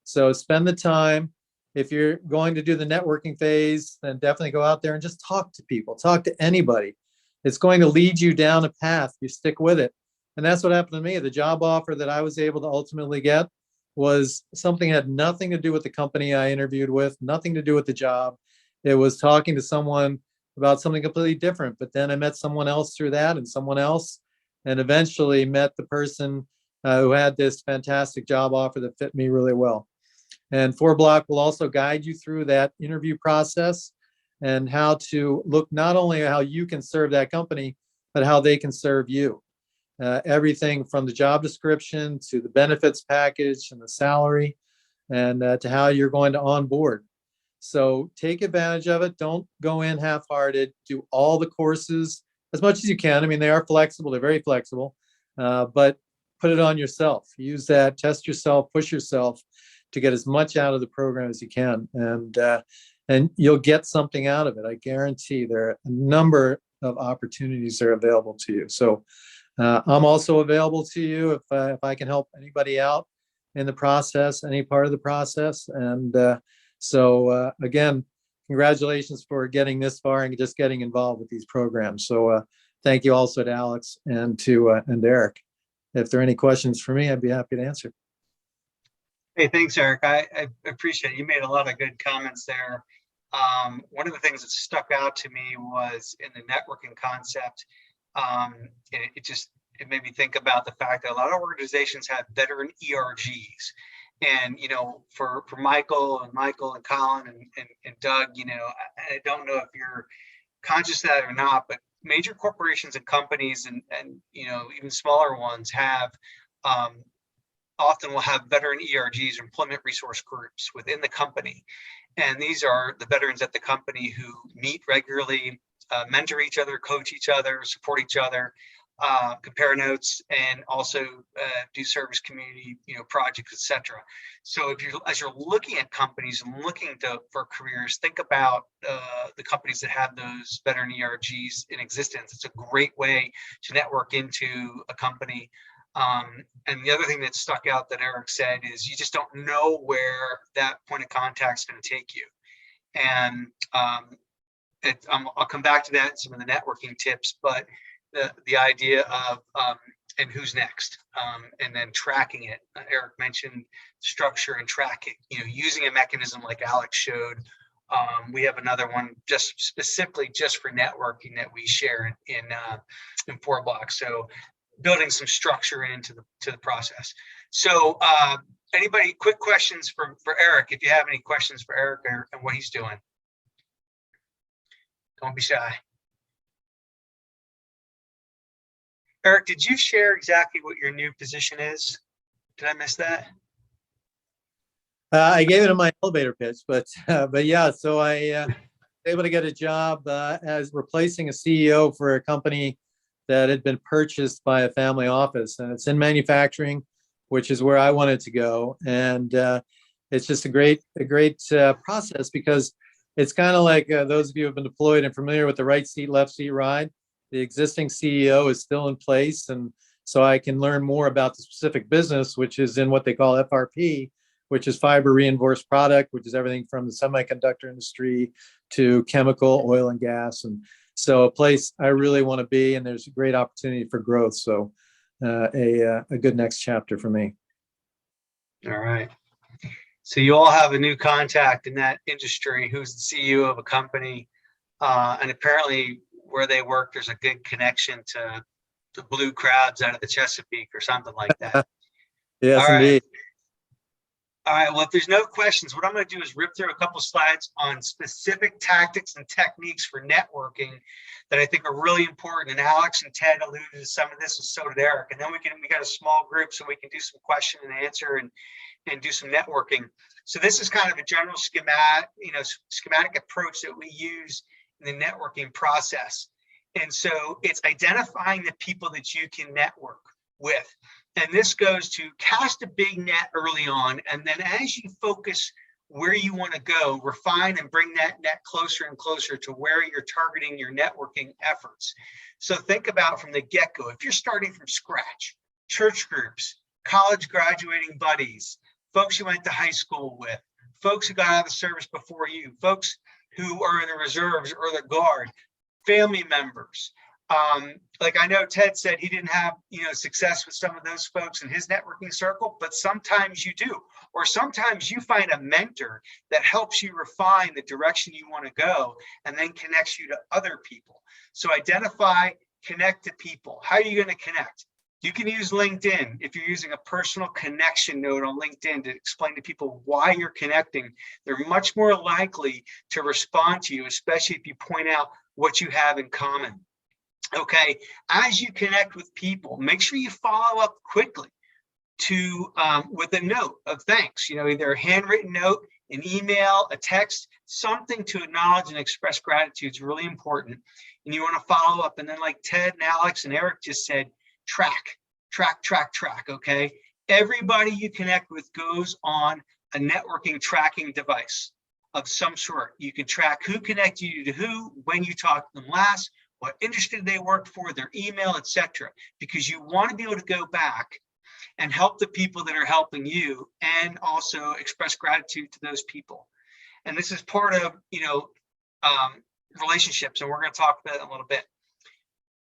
S8: So spend the time. If you're going to do the networking phase, then definitely go out there and just talk to people, talk to anybody. It's going to lead you down a path. You stick with it. And that's what happened to me. The job offer that I was able to ultimately get was something that had nothing to do with the company I interviewed with, nothing to do with the job. It was talking to someone about something completely different. But then I met someone else through that, and someone else, and eventually met the person who had this fantastic job offer that fit me really well. And 4Block will also guide you through that interview process and how to look not only at how you can serve that company, but how they can serve you. Everything from the job description to the benefits package and the salary, and to how you're going to onboard. So take advantage of it. Don't go in half-hearted. Do all the courses as much as you can. I mean, they are flexible. They're very flexible, but put it on yourself. Use that, test yourself, push yourself to get as much out of the program as you can. And you'll get something out of it. I guarantee there are a number of opportunities that are available to you. So I'm also available to you if I can help anybody out in the process, any part of the process. And so again, congratulations for getting this far and just getting involved with these programs. So thank you also to Alex and and Eric. If there are any questions for me, I'd be happy to answer.
S2: Hey, thanks, Eric. I appreciate it. You made a lot of good comments there. One of the things that stuck out to me was in the networking concept. It made me think about the fact that a lot of organizations have veteran ERGs. And, for Michael and Colin and Doug, I don't know if you're conscious of that or not, but major corporations and companies and even smaller ones have often will have veteran ERGs, employment resource groups within the company. And these are the veterans at the company who meet regularly, mentor each other, coach each other, support each other, compare notes, and also do service community, projects, etc. So as you're looking at companies and looking for careers, think about the companies that have those veteran ERGs in existence. It's a great way to network into a company. And the other thing that stuck out that Eric said is you just don't know where that point of contact is going to take you. And I'll come back to that in some of the networking tips, but the idea of and who's next, and then tracking it. Eric mentioned structure and tracking, using a mechanism like Alex showed. We have another one just specifically just for networking that we share in 4Block. So building some structure into the process. So anybody, quick questions for Eric, if you have any questions for Eric and what he's doing. Don't be shy. Eric, did you share exactly what your new position is? Did I miss that?
S8: I gave it in my elevator pitch, but yeah, so I was able to get a job as replacing a CEO for a company that had been purchased by a family office, and it's in manufacturing, which is where I wanted to go. And it's just a great process, because it's kind of like those of you who have been deployed and familiar with the right seat, left seat ride. The existing CEO is still in place, and so I can learn more about the specific business, which is in what they call FRP, which is fiber reinforced product, which is everything from the semiconductor industry to chemical, oil and gas. And so a place I really want to be, and there's a great opportunity for growth. So a good next chapter for me.
S2: All right. So you all have a new contact in that industry who's the CEO of a company, and apparently where they work, there's a good connection to the blue crowds out of the Chesapeake or something like that.
S8: Yes,
S2: all right.
S8: indeed.
S2: All right, well, if there's no questions, what I'm going to do is rip through a couple slides on specific tactics and techniques for networking that I think are really important. And Alex and Ted alluded to some of this, and so did Eric. And then we got a small group, so we can do some question and answer and do some networking. So this is kind of a general schematic approach that we use in the networking process. And so it's identifying the people that you can network with. And this goes to cast a big net early on. And then as you focus where you want to go, refine and bring that net closer and closer to where you're targeting your networking efforts. So think about from the get-go, if you're starting from scratch, church groups, college graduating buddies, folks you went to high school with, folks who got out of the service before you, folks who are in the reserves or the guard, family members. Like I know Ted said he didn't have success with some of those folks in his networking circle, but sometimes you do. Or sometimes you find a mentor that helps you refine the direction you want to go and then connects you to other people. So identify, connect to people. How are you going to connect? You can use LinkedIn if you're using a personal connection note on LinkedIn to explain to people why you're connecting. They're much more likely to respond to you, especially if you point out what you have in common. Okay, as you connect with people, make sure you follow up quickly with a note of thanks, either a handwritten note, an email, a text, something to acknowledge and express gratitude is really important. And you want to follow up. And then like Ted and Alex and Eric just said, track, okay? Everybody you connect with goes on a networking tracking device of some sort. You can track who connected you to who, when you talked to them last, what industry they worked for, their email, etc. Because you want to be able to go back and help the people that are helping you and also express gratitude to those people. And this is part of, relationships, and we're going to talk about it in a little bit.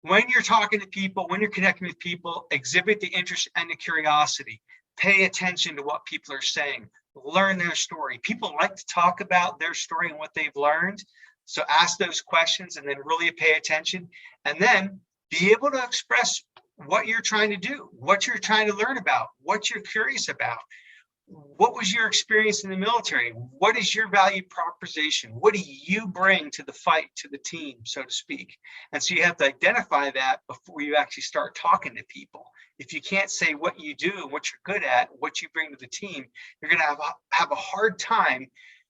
S2: When you're talking to people, when you're connecting with people, exhibit the interest and the curiosity. Pay attention to what people are saying. Learn their story. People like to talk about their story and what they've learned. So ask those questions and then really pay attention. And then be able to express what you're trying to do, what you're trying to learn about, what you're curious about. what was your experience in the military? What is your value proposition? What do you bring to the fight, to the team, so to speak? And so you have to identify that before you actually start talking to people. If you can't say what you do and what you're good at, what you bring to the team, you're going to have a hard time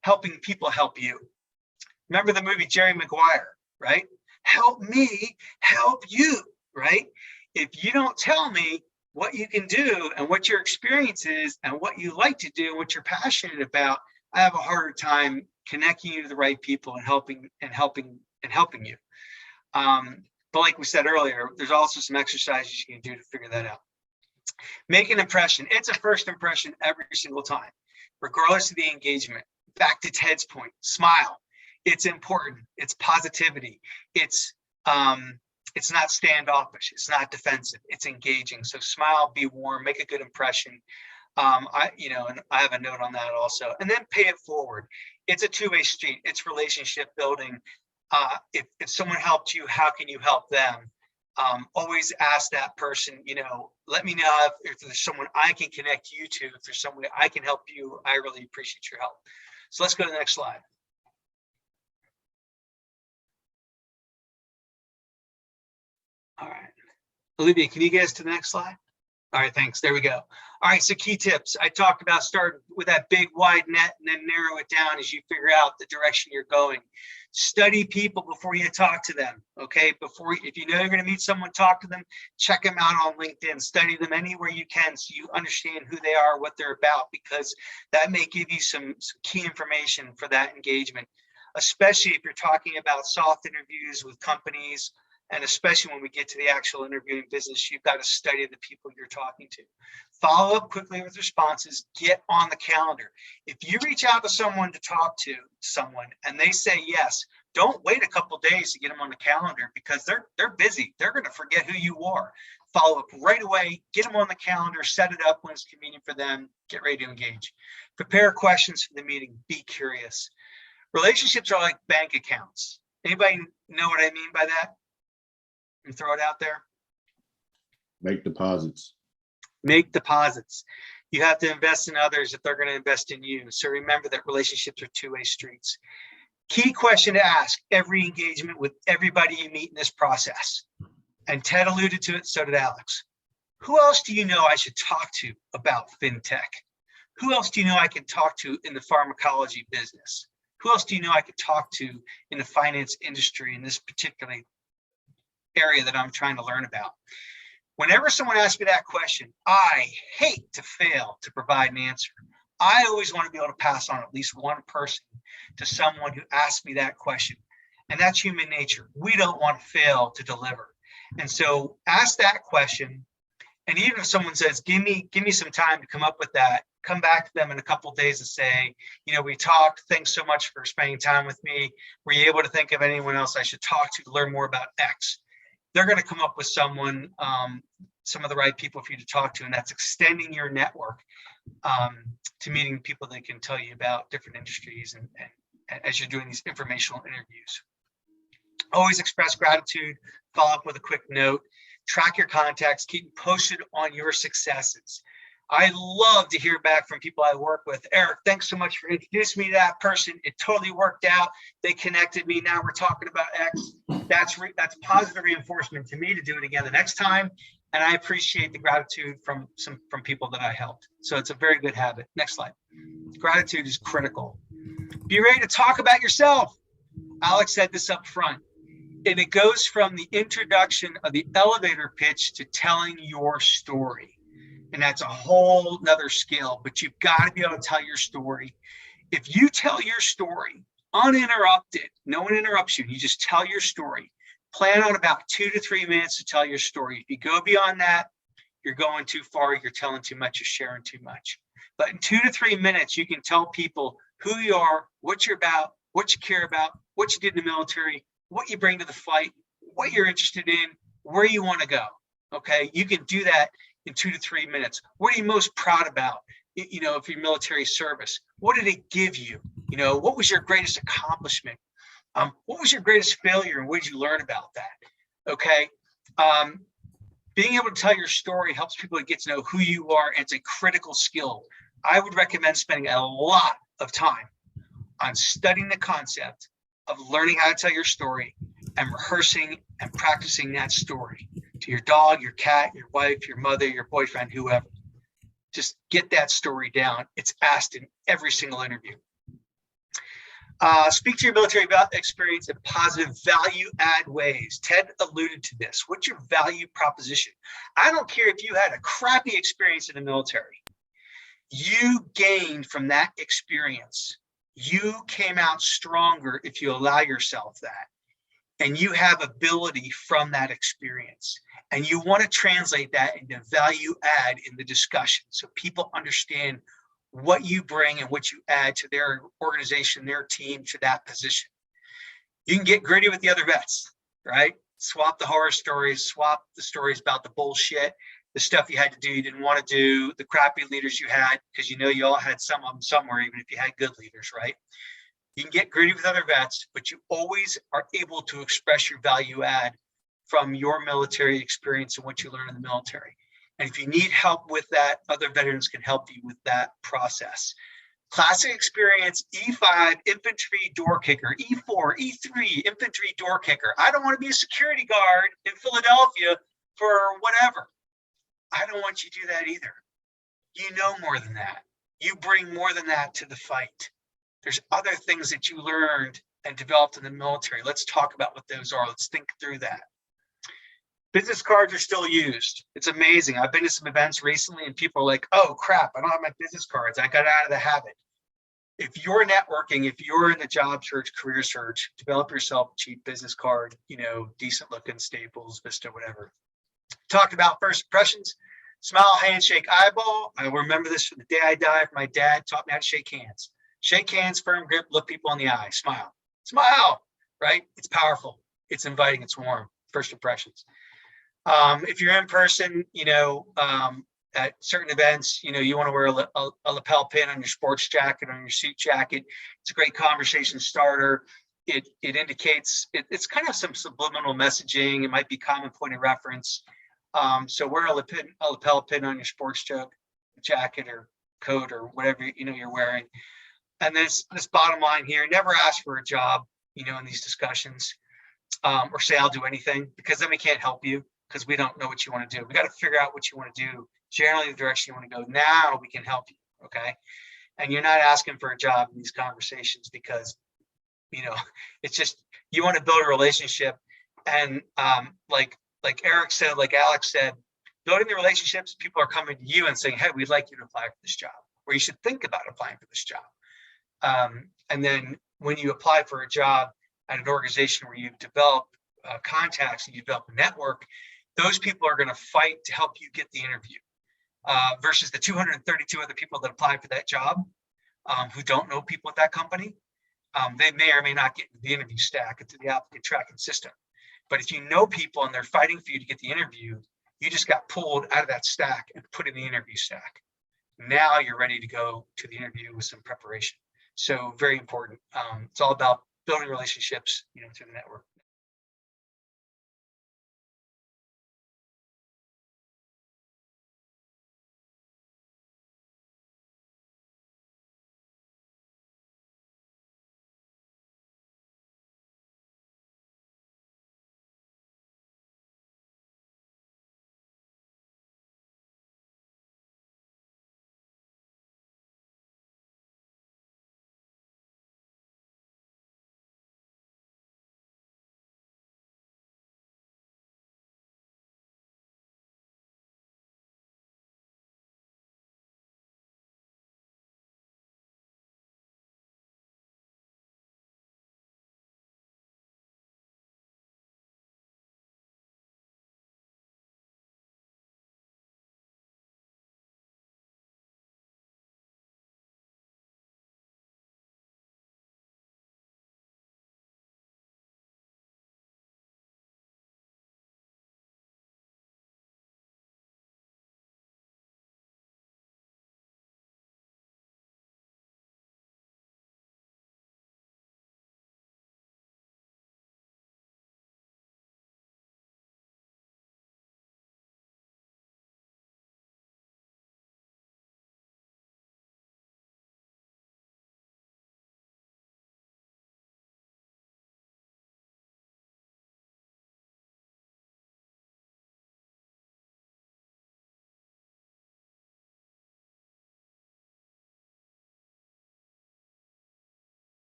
S2: helping people help you. Remember the movie Jerry Maguire, right? Help me help you, right? If you don't tell me what you can do and what your experience is and what you like to do and what you're passionate about, I have a harder time connecting you to the right people and helping you. But like we said earlier, there's also some exercises you can do to figure that out. Make an impression. It's a first impression every single time, regardless of the engagement. Back to Ted's point, smile. It's important. It's positivity. It's not standoffish. It's not defensive. It's engaging. So smile, be warm, make a good impression. And I have a note on that also. And then pay it forward. It's a two-way street. It's relationship building. If someone helped you, how can you help them? Always ask that person, let me know if there's someone I can connect you to, if there's someone I can help you. I really appreciate your help. So let's go to the next slide. All right. Olivia, can you get us to the next slide? All right, thanks. There we go. All right, so key tips. I talked about starting with that big wide net and then narrow it down as you figure out the direction you're going. Study people before you talk to them, okay? If you know you're going to meet someone, talk to them, check them out on LinkedIn, study them anywhere you can so you understand who they are, what they're about, because that may give you some key information for that engagement, especially if you're talking about soft interviews with companies. And especially when we get to the actual interviewing business, you've got to study the people you're talking to. Follow up quickly with responses, get on the calendar. If you reach out to someone to talk to someone and they say yes, don't wait a couple days to get them on the calendar because they're busy. They're going to forget who you are. Follow up right away, get them on the calendar, set it up when it's convenient for them, get ready to engage. Prepare questions for the meeting, be curious. Relationships are like bank accounts. Anybody know what I mean by that? And throw it out there.
S7: Make deposits.
S2: Make deposits. You have to invest in others if they're going to invest in you. So remember that relationships are two-way streets. Key question to ask every engagement with everybody you meet in this process. And Ted alluded to it, so did Alex. Who else do you know I should talk to about fintech? Who else do you know I can talk to in the pharmacology business? Who else do you know I could talk to in the finance industry in this particular area that I'm trying to learn about? Whenever someone asks me that question, I hate to fail to provide an answer. I always want to be able to pass on at least one person to someone who asks me that question. And that's human nature. We don't want to fail to deliver. And so ask that question. And even if someone says, give me some time to come up with that, come back to them in a couple of days and say, we talked, thanks so much for spending time with me. Were you able to think of anyone else I should talk to learn more about X? They're going to come up with someone, some of the right people for you to talk to, and that's extending your network to meeting people that can tell you about different industries and as you're doing these informational interviews. Always express gratitude, follow up with a quick note, track your contacts, keep posted on your successes. I love to hear back from people I work with. Eric, thanks so much for introducing me to that person. It totally worked out. They connected me. Now we're talking about X. That's positive reinforcement to me to do it again the next time. And I appreciate the gratitude from people that I helped. So it's a very good habit. Next slide. Gratitude is critical. Be ready to talk about yourself. Alex said this up front. And it goes from the introduction of the elevator pitch to telling your story. And that's a whole nother skill, but you've got to be able to tell your story. If you tell your story uninterrupted, no one interrupts you, you just tell your story. Plan on about 2 to 3 minutes to tell your story. If you go beyond that, you're going too far, you're telling too much, you're sharing too much. But in 2 to 3 minutes, you can tell people who you are, what you're about, what you care about, what you did in the military, what you bring to the fight, what you're interested in, where you want to go. Okay, you can do that in 2 to 3 minutes. What are you most proud about? If you're military service, what did it give you? What was your greatest accomplishment? What was your greatest failure and what did you learn about that? Okay. Being able to tell your story helps people get to know who you are. And it's a critical skill. I would recommend spending a lot of time on studying the concept of learning how to tell your story and rehearsing and practicing that story to your dog, your cat, your wife, your mother, your boyfriend, whoever. Just get that story down. It's asked in every single interview. Speak to your military experience in positive value add ways. Ted alluded to this. What's your value proposition? I don't care if you had a crappy experience in the military. You gained from that experience. You came out stronger if you allow yourself that. And you have ability from that experience. And you want to translate that into value add in the discussion so people understand what you bring and what you add to their organization, their team, to that position. You can get gritty with the other vets, right? Swap the horror stories, swap the stories about the bullshit, the stuff you had to do, you didn't want to do, the crappy leaders you had, because you know you all had some of them somewhere, even if you had good leaders, right? You can get gritty with other vets, but you always are able to express your value add from your military experience and what you learn in the military. And if you need help with that, other veterans can help you with that process. Classic experience, E5, infantry door kicker, E4, E3, infantry door kicker. I don't want to be a security guard in Philadelphia for whatever. I don't want you to do that either. You know more than that. You bring more than that to the fight. There's other things that you learned and developed in the military. Let's talk about what those are. Let's think through that. Business cards are still used. It's amazing. I've been to some events recently and people are like, oh crap, I don't have my business cards. I got out of the habit. If you're networking, if you're in the job search, career search, develop yourself a cheap business card, you know, decent looking Staples, Vista, whatever. Talked about first impressions, smile, handshake, eyeball. I remember this from the day I died. My dad taught me how to shake hands. Shake hands, firm grip, look people in the eye, smile, right? It's powerful. It's inviting, it's warm. First impressions. If you're in person, you know, at certain events, you know, you want to wear a lapel pin on your sports jacket, on your suit jacket. It's a great conversation starter. It indicates, it's kind of some subliminal messaging. It might be common point of reference. So wear a lapel pin on your sports jacket or coat or whatever, you know, you're wearing. And this bottom line here, never ask for a job, you know, in these discussions, or say I'll do anything, because then we can't help you, because we don't know what you want to do. We got to figure out what you want to do, generally the direction you want to go. Now we can help you, okay? And you're not asking for a job in these conversations because, you know, it's just, you want to build a relationship. And like Eric said, like Alex said, building the relationships, people are coming to you and saying, hey, we'd like you to apply for this job, or you should think about applying for this job. And then when you apply for a job at an organization where you've developed contacts and you develop a network, those people are going to fight to help you get the interview, versus the 232 other people that apply for that job who don't know people at that company. They may or may not get the interview stack into the applicant tracking system. But if you know people and they're fighting for you to get the interview, you just got pulled out of that stack and put in the interview stack. Now you're ready to go to the interview with some preparation. So very important. It's all about building relationships, you know, through the network.